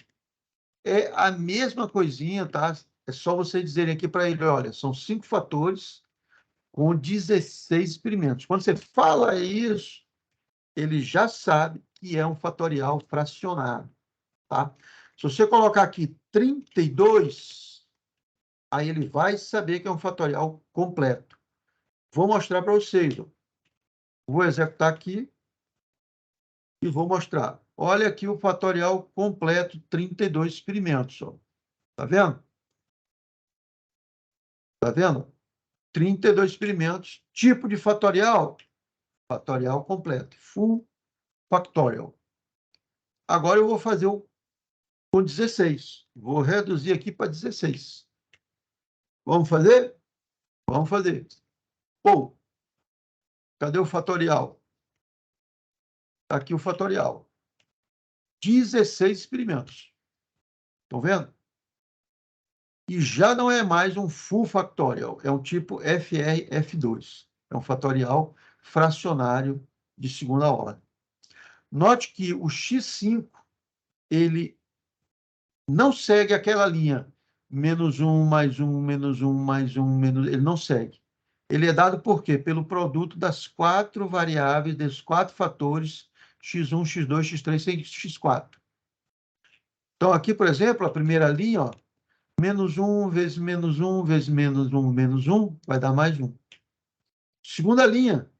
é a mesma coisinha, tá? É só vocês dizerem aqui para ele, olha, são 5 fatores com 16 experimentos. Quando você fala isso, ele já sabe que é um fatorial fracionário, tá? Se você colocar aqui 32, aí ele vai saber que é um fatorial completo. Vou mostrar para vocês. Ó. Vou executar aqui e vou mostrar. Olha aqui o fatorial completo, 32 experimentos. Ó. Tá vendo? Tá vendo? 32 experimentos. Tipo de fatorial? Fatorial completo. Full factorial. Agora eu vou fazer com 16. Vou reduzir aqui para 16. Vamos fazer? Vamos fazer. Pô, cadê o fatorial? Está aqui o fatorial. 16 experimentos. Estão vendo? E já não é mais um full factorial, é um tipo FR-F2. É um fatorial fracionário de segunda ordem. Note que o X5, ele não segue aquela linha menos 1, mais 1, menos 1, mais 1, menos... Ele não segue. Ele é dado por quê? Pelo produto das 4 variáveis, desses 4 fatores, X1, X2, X3 e X4. Então, aqui, por exemplo, a primeira linha, ó, menos 1 vezes menos 1 vezes menos 1 menos 1 vai dar mais 1. Segunda linha,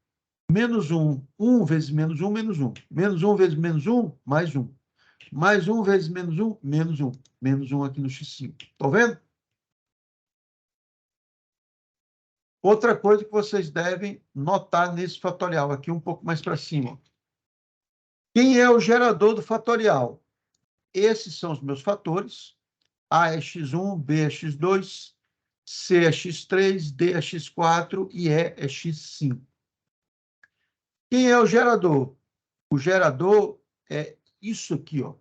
menos 1, 1 vezes menos 1, menos 1. Menos 1 vezes menos 1, mais 1. Mais 1 vezes menos 1, menos 1. Menos 1 aqui no X5. Estão vendo? Outra coisa que vocês devem notar nesse fatorial, aqui um pouco mais para cima. Quem é o gerador do fatorial? Esses são os meus fatores. A é X1, B é X2, C é X3, D é X4 e E é X5. Quem é o gerador? O gerador é isso aqui, ó.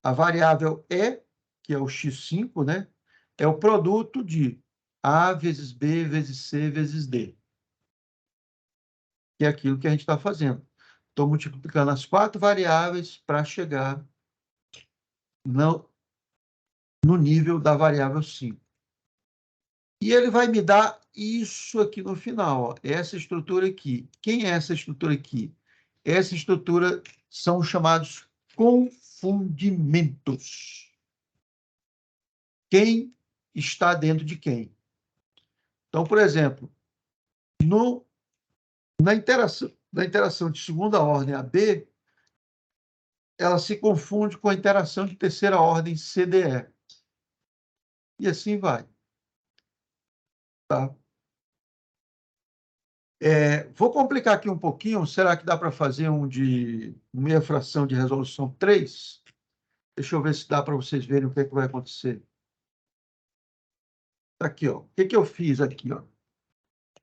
A variável E, que é o X5, né? é o produto de A vezes B vezes C vezes D. Que é aquilo que a gente está fazendo. Estou multiplicando as 4 variáveis para chegar no nível da variável 5. E ele vai me dar isso aqui no final, ó, essa estrutura aqui. Quem é essa estrutura aqui? Essa estrutura são chamados confundimentos. Quem está dentro de quem? Então, por exemplo, na interação de segunda ordem AB, ela se confunde com a interação de terceira ordem CDE. E assim vai. Tá? Vou complicar aqui um pouquinho. Será que dá para fazer um de meia fração de resolução 3? Deixa eu ver se dá para vocês verem o que é que vai acontecer. Aqui, ó. O que que eu fiz aqui, ó?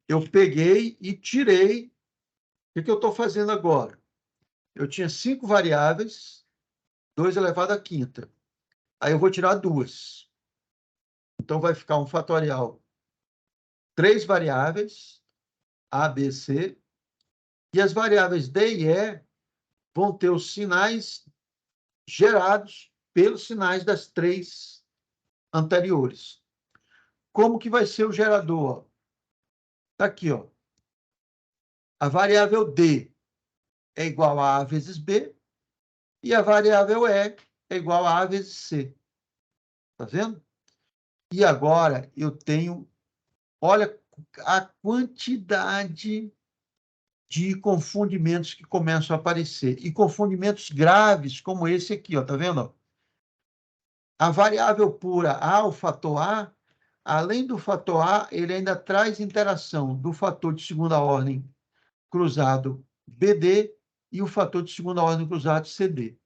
Eu peguei e tirei. O que que eu estou fazendo agora? Eu tinha 5 variáveis, 2 elevado à quinta. Aí eu vou tirar 2. Então, vai ficar um fatorial 3 variáveis, A, B, C, e as variáveis D e E vão ter os sinais gerados pelos sinais das 3 anteriores. Como que vai ser o gerador? Está aqui, ó. A variável D é igual a A vezes B, e a variável E é igual a A vezes C. Está vendo? E agora eu tenho, olha a quantidade de confundimentos que começam a aparecer. E confundimentos graves, como esse aqui, ó, tá vendo? A variável pura A, o fator A, além do fator A, ele ainda traz interação do fator de segunda ordem cruzado BD e o fator de segunda ordem cruzado CD.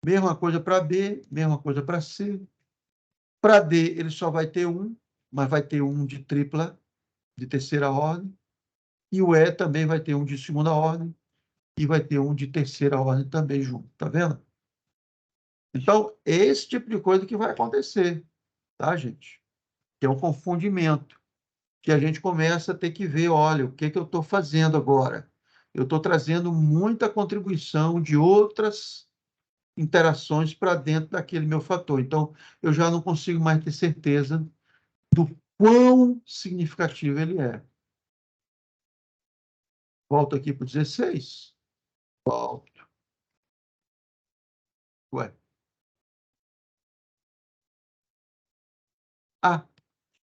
Mesma coisa para B, mesma coisa para C. Para D, ele só vai ter um, mas vai ter um de tripla, de terceira ordem. E o E também vai ter um de segunda ordem e vai ter um de terceira ordem também junto. Tá vendo? Então, é esse tipo de coisa que vai acontecer, tá, gente? Que é um confundimento, que a gente começa a ter que ver, olha, o que que eu estou fazendo agora? Eu estou trazendo muita contribuição de outras interações para dentro daquele meu fator. Então, eu já não consigo mais ter certeza do quão significativo ele é. Volto aqui para o 16. Volto. Ué. Ah,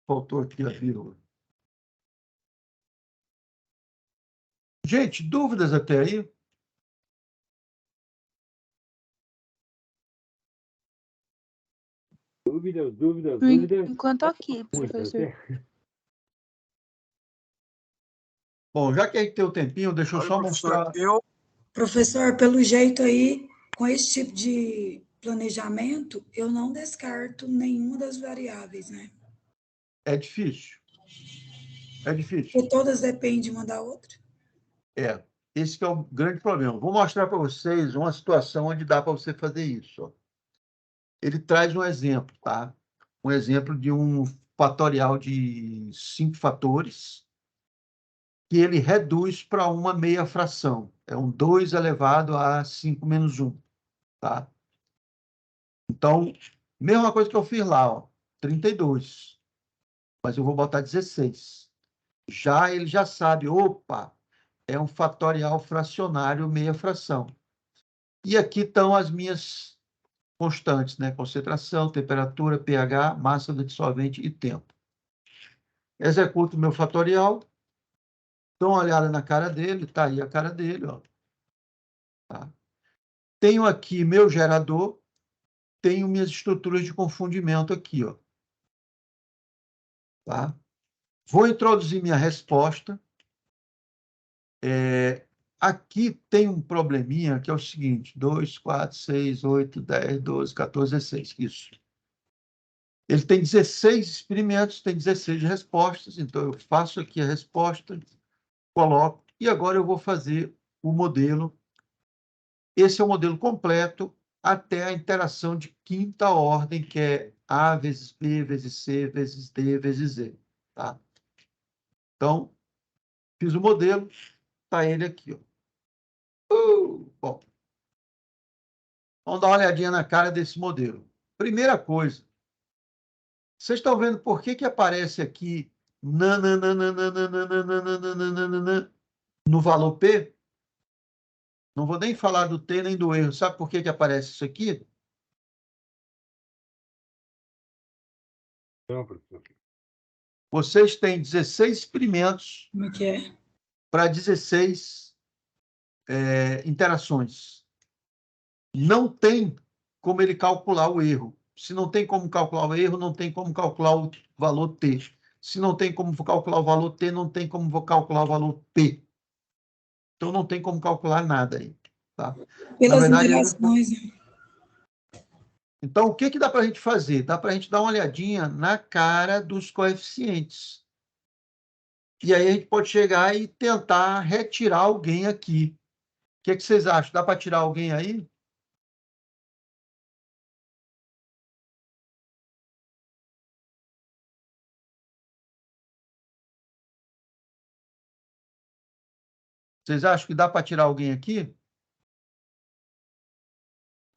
faltou aqui a vírgula. Gente, dúvidas até aí? Dúvidas. Enquanto aqui, Muitas, professor. Bom, já que a gente tem o tempinho, deixa eu Olha, só professor, mostrar. Professor, pelo jeito aí, com esse tipo de planejamento, eu não descarto nenhuma das variáveis, né? É difícil. É difícil. Porque todas dependem uma da outra. Esse que é o grande problema. Vou mostrar para vocês uma situação onde dá para você fazer isso. Ó. Ele traz um exemplo, tá? Um exemplo de um fatorial de 5 fatores que ele reduz para uma meia fração. É um 2 elevado a 5 menos 1, tá? Então, mesma coisa que eu fiz lá, ó, 32. Mas eu vou botar 16. Já ele já sabe, opa, é um fatorial fracionário meia fração. E aqui estão as minhas constantes, né? Concentração, temperatura, pH, massa do dissolvente e tempo. Executo o meu fatorial. Dou uma olhada na cara dele, está aí a cara dele, ó. Tá? Tenho aqui meu gerador, tenho minhas estruturas de confundimento aqui, ó. Tá? Vou introduzir minha resposta. Aqui tem um probleminha que é o seguinte: 2, 4, 6, 8, 10, 12, 14, 16. Isso. Ele tem 16 experimentos, tem 16 respostas, então eu faço aqui a resposta, coloco, e agora eu vou fazer o modelo. Esse é o modelo completo até a interação de quinta ordem, que é A vezes B, vezes C, vezes D, vezes Z. Tá? Então, fiz o modelo, está ele aqui. Ó. Bom, vamos dar uma olhadinha na cara desse modelo. Primeira coisa, vocês estão vendo por que aparece aqui no valor P? Não vou nem falar do T nem do erro. Sabe por que aparece isso aqui? Não, professor. Vocês têm 16 experimentos Como é que é? para 16 interações. Não tem como ele calcular o erro. Se não tem como calcular o erro, não tem como calcular o valor T. Se não tem como calcular o valor T, não tem como calcular o valor P. Então, não tem como calcular nada aí. Tá? Pelas verdade, interações. Então, o que dá para a gente fazer? Dá para a gente dar uma olhadinha na cara dos coeficientes. E aí a gente pode chegar e tentar retirar alguém aqui. O que vocês acham? Dá para tirar alguém aí? Vocês acham que dá para tirar alguém aqui?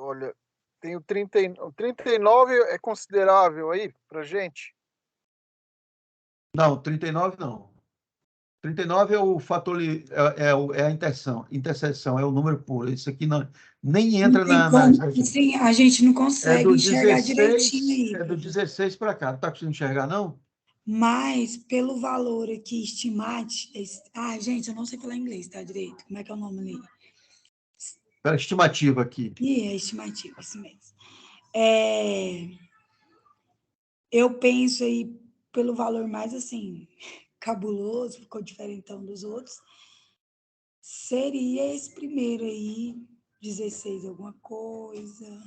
Olha, tem o 39 é considerável aí para gente? Não, 39 não. 39 é o fator, é a interseção, é o número puro. Isso aqui não, nem entra Não tem na como, gente. assim, a gente não É consegue do enxergar 16, direitinho aí. é do 16 para cá. Não está conseguindo enxergar, não? Mas, pelo valor aqui, estimado... gente, eu não sei falar inglês, tá, direito? Como é que é o nome ali? Pela estimativa aqui. É estimativa, isso mesmo. Eu penso aí, pelo valor mais, assim, cabuloso, ficou diferentão dos outros, seria esse primeiro aí, 16 alguma coisa.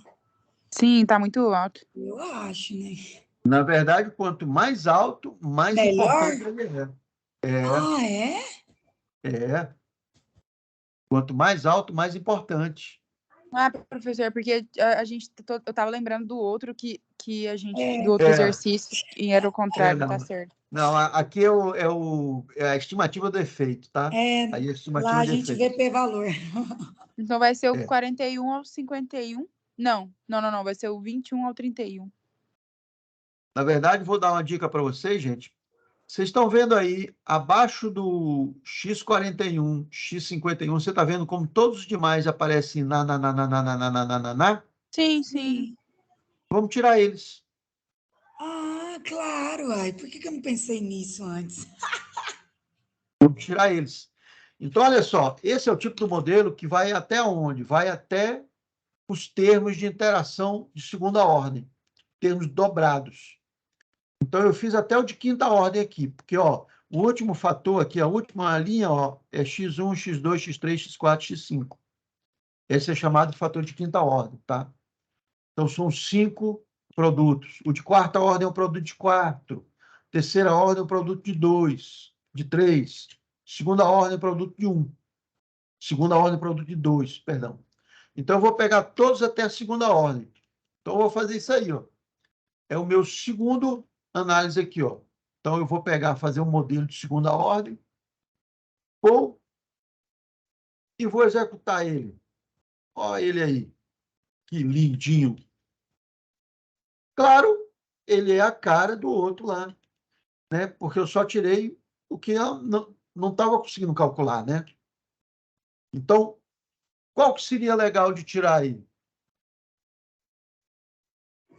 Sim, tá muito alto. Eu acho, né? Na verdade, quanto mais alto, mais Melhor? importante ele é. Ah, é? É. Quanto mais alto, mais importante. Ah, professor, porque a gente, eu tava lembrando do outro que a gente, do outro É. exercício, e era o contrário, não. tá certo. Não, aqui é a estimativa do efeito, tá? Aí a Lá estimativa a de gente efeito. vê P-valor. Então vai ser o É. 41 ao 51. Não, vai ser o 21 ao 31. Na verdade, vou dar uma dica para vocês, gente. Vocês estão vendo aí, abaixo do X41, X51, você está vendo como todos os demais aparecem na. Sim. Vamos tirar eles. Ah, claro. Ai, por que eu não pensei nisso antes? Vamos tirar eles. Então, olha só, esse é o tipo do modelo que vai até onde? Vai até os termos de interação de segunda ordem, termos dobrados. Então, eu fiz até o de quinta ordem aqui, porque ó, o último fator aqui, a última linha ó, é x1, x2, x3, x4, x5. Esse é chamado de fator de quinta ordem. Tá? Então, são 5 produtos. O de quarta ordem é um produto de 4. Terceira ordem é um produto de 2, de 3. Segunda ordem é um produto de 1. Segunda ordem é um produto de 2, perdão. Então, eu vou pegar todos até a segunda ordem. Então, eu vou fazer isso aí. Ó. É o meu segundo análise aqui. Ó. Então, eu vou pegar, fazer um modelo de segunda ordem. E vou executar ele. Olha ele aí. Que lindinho. Claro, ele é a cara do outro lá. Né? Porque eu só tirei o que eu não estava conseguindo calcular. Né? Então, qual que seria legal de tirar aí?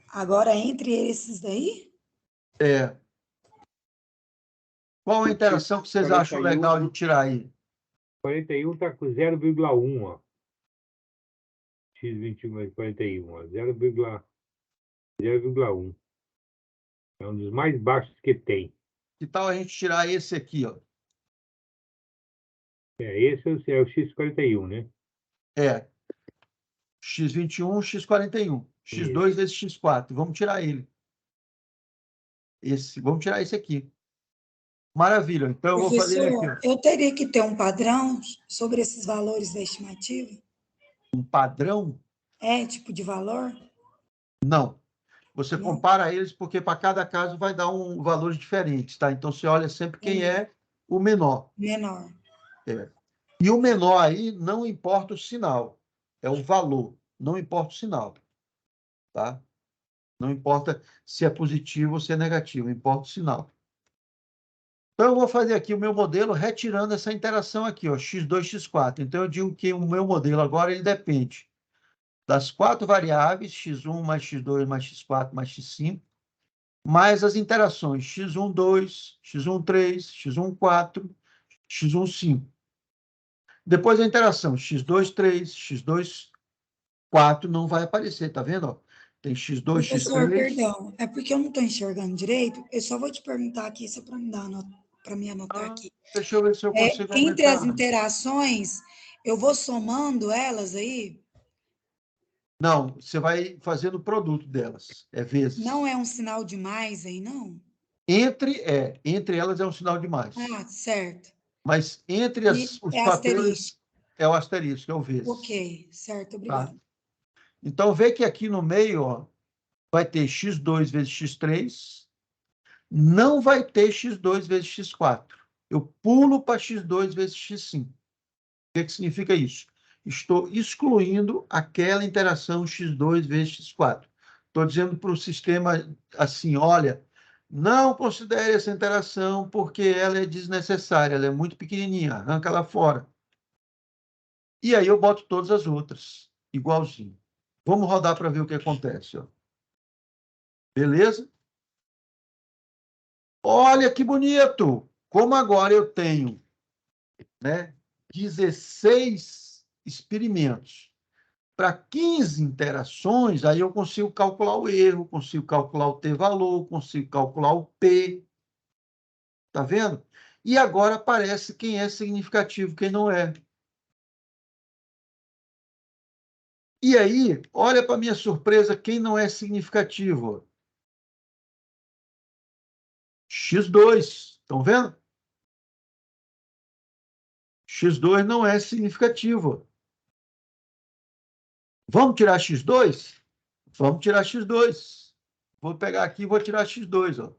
Agora, entre esses daí? Qual a interação que vocês acham legal de tirar aí? 41 está com 0,1, ó. X21 mais 41, ó. 0,1. É um dos mais baixos que tem. Que tal a gente tirar esse aqui? Ó? Esse é o X41, né? X21, X41. X2 vezes X4. Vamos tirar ele. Vamos tirar esse aqui. Maravilha. Então, eu vou fazer ele aqui. Ó. Eu teria que ter um padrão sobre esses valores da estimativa? Um padrão? Tipo de valor? Não. Você Não. compara eles porque para cada caso vai dar um valor diferente, tá? Então, você olha sempre quem é o menor. Menor. E o menor aí não importa o sinal, é o valor, não importa o sinal, tá? Não importa se é positivo ou se é negativo, importa o sinal. Então, eu vou fazer aqui o meu modelo retirando essa interação aqui, ó, x2, x4. Então, eu digo que o meu modelo agora ele depende das 4 variáveis, x1 mais x2 mais x4 mais x5, mais as interações x1, 2, x1, 3, x1, 4, x1, 5. Depois a interação x2, 3, x2, 4 não vai aparecer, tá vendo? Ó? Tem x2, Professor, x3. perdão, é porque eu não estou enxergando direito. Eu só vou te perguntar aqui, só para me anotar aqui. Deixa eu ver se eu consigo Entre as aumentar. interações, eu vou somando elas aí? Não, você vai fazendo o produto delas, é vezes. Não é um sinal de mais aí, não? Entre elas é um sinal de mais. Ah, certo. Mas entre os É fatores asterisco. é o asterisco, é o vezes. Ok, certo, Tá? obrigado. Então, vê que aqui no meio, ó, vai ter x2 vezes x3, não vai ter x2 vezes x4. Eu pulo para x2 vezes x5. O que significa isso? Estou excluindo aquela interação x2 vezes x4. Estou dizendo para o sistema assim, olha, não considere essa interação porque ela é desnecessária, ela é muito pequenininha, arranca ela fora. E aí eu boto todas as outras, igualzinho. Vamos rodar para ver o que acontece. Ó. Beleza? Olha que bonito! Como agora eu tenho, né, 16 experimentos para 15 interações, aí eu consigo calcular o erro, consigo calcular o t-valor, consigo calcular o p. Tá vendo? E agora aparece quem é significativo, quem não é. E aí, olha para minha surpresa, quem não é significativo. x2, estão vendo? x2 não é significativo. Vamos tirar x2? Vamos tirar x2. Vou pegar aqui e vou tirar x2. Ó.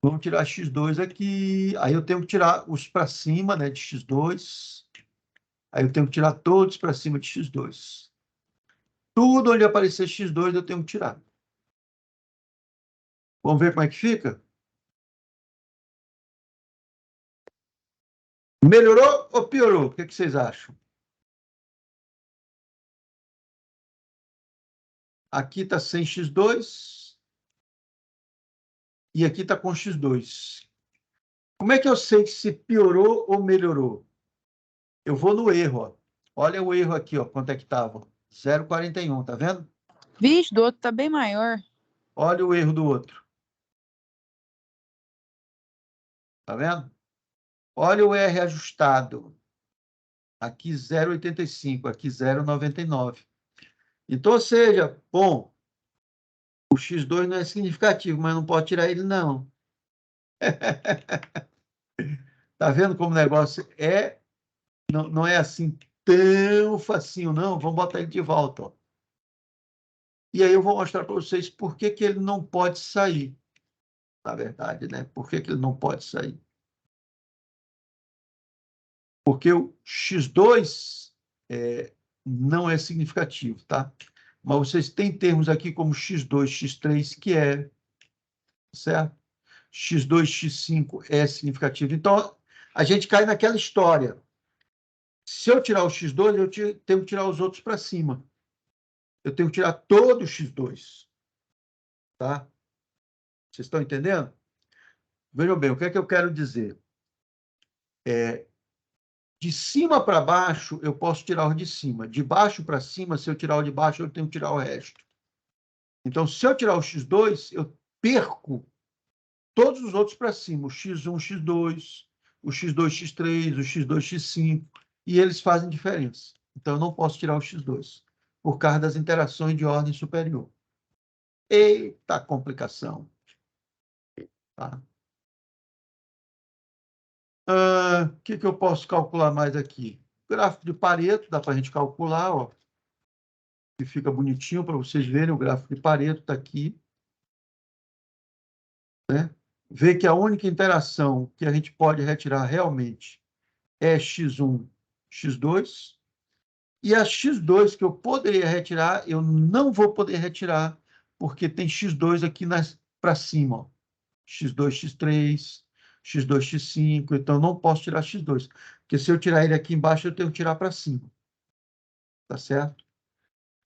Vamos tirar x2 aqui. Aí eu tenho que tirar os para cima, né, de x2. Aí eu tenho que tirar todos para cima de x2. Tudo onde aparecer x2 eu tenho que tirar. Vamos ver como é que fica? Melhorou ou piorou? O que vocês acham? Aqui está sem x2 e aqui está com x2. Como é que eu sei se piorou ou melhorou? Eu vou no erro. Ó. Olha o erro aqui, ó, quanto é que estava. 0,41, tá vendo? Vixe, do outro tá bem maior. Olha o erro do outro. Tá vendo? Olha o R ajustado. Aqui 0,85, aqui 0,99. Então, ou seja, bom, o x2 não é significativo, mas não pode tirar ele, não. Tá vendo como o negócio é? Não é assim tão facinho, não. Vamos botar ele de volta. Ó. E aí eu vou mostrar para vocês por que ele não pode sair. Na verdade, né? Por que ele não pode sair? Porque o x2 não é significativo, tá? Mas vocês têm termos aqui como x2, x3, que é, certo? x2, x5 é significativo. Então, a gente cai naquela história. Se eu tirar o x2, eu tenho que tirar os outros para cima. Eu tenho que tirar todo o x2. Tá? Vocês estão entendendo? Vejam bem, o que é que eu quero dizer? De cima para baixo, eu posso tirar o de cima. De baixo para cima, se eu tirar o de baixo, eu tenho que tirar o resto. Então, se eu tirar o x2, eu perco todos os outros para cima. O x1, x2, o x2, x3, o x2, x5. E eles fazem diferença. Então, eu não posso tirar o x2, por causa das interações de ordem superior. Eita complicação. Tá? O que eu posso calcular mais aqui? Gráfico de Pareto, dá para a gente calcular. Ó. que fica bonitinho para vocês verem, o gráfico de Pareto está aqui. Né? Vê que a única interação que a gente pode retirar realmente é x1, x2, e a x2 que eu poderia retirar, eu não vou poder retirar, porque tem x2 aqui para cima, ó. x2, x3, x2, x5, então eu não posso tirar x2, porque se eu tirar ele aqui embaixo, eu tenho que tirar para cima. Tá certo?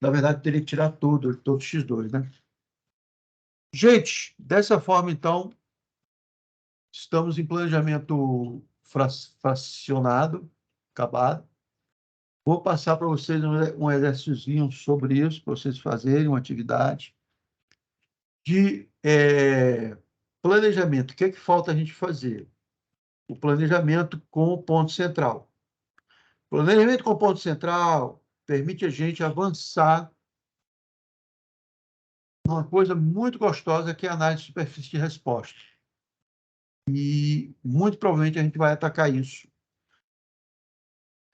Na verdade, eu teria que tirar todo x2, né? Gente, dessa forma, então, estamos em planejamento fracionado, acabado. Vou passar para vocês um exercício sobre isso, para vocês fazerem uma atividade de planejamento. O que é que falta a gente fazer? O planejamento com o ponto central. O planejamento com o ponto central permite a gente avançar numa coisa muito gostosa, que é a análise de superfície de resposta. E, muito provavelmente, a gente vai atacar isso.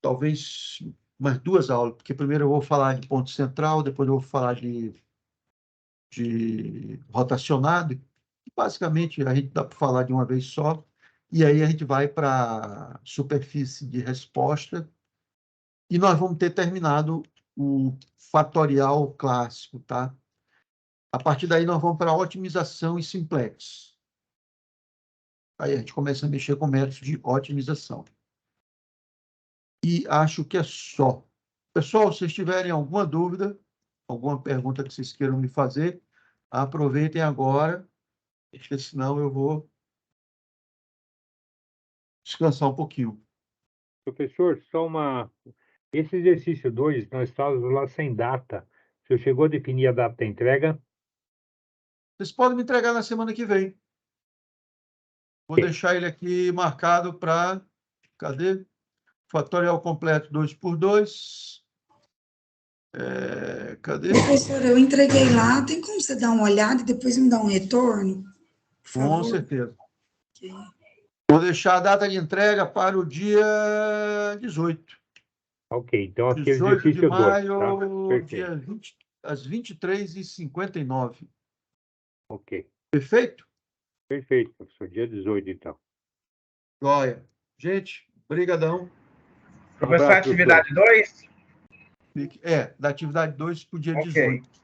Talvez mais 2 aulas, porque primeiro eu vou falar de ponto central, depois eu vou falar de rotacionado. Basicamente, a gente dá para falar de uma vez só, e aí a gente vai para superfície de resposta, e nós vamos ter terminado o fatorial clássico, tá? A partir daí, nós vamos para a otimização e simplex. Aí a gente começa a mexer com métodos de otimização. E acho que é só. Pessoal, se vocês tiverem alguma dúvida, alguma pergunta que vocês queiram me fazer, aproveitem agora, porque senão eu vou descansar um pouquinho. Professor, só uma... Esse exercício 2, nós estávamos lá sem data. O senhor chegou a definir a data da entrega? Vocês podem me entregar na semana que vem. Vou deixar ele aqui marcado para... Cadê? Fatorial completo 2×2. Cadê? Professor, eu entreguei lá, tem como você dar uma olhada e depois me dar um retorno? Por favor. Com certeza. Okay. Vou deixar a data de entrega para o dia 18. Ok, então aqui é 18 exercício de 2, maio, tá? dia 20, às 23h59. Ok, Perfeito? perfeito, professor. Dia 18, então. Joia. Gente, brigadão. Professor, atividade 2? Da atividade 2 para o dia Ok. 18.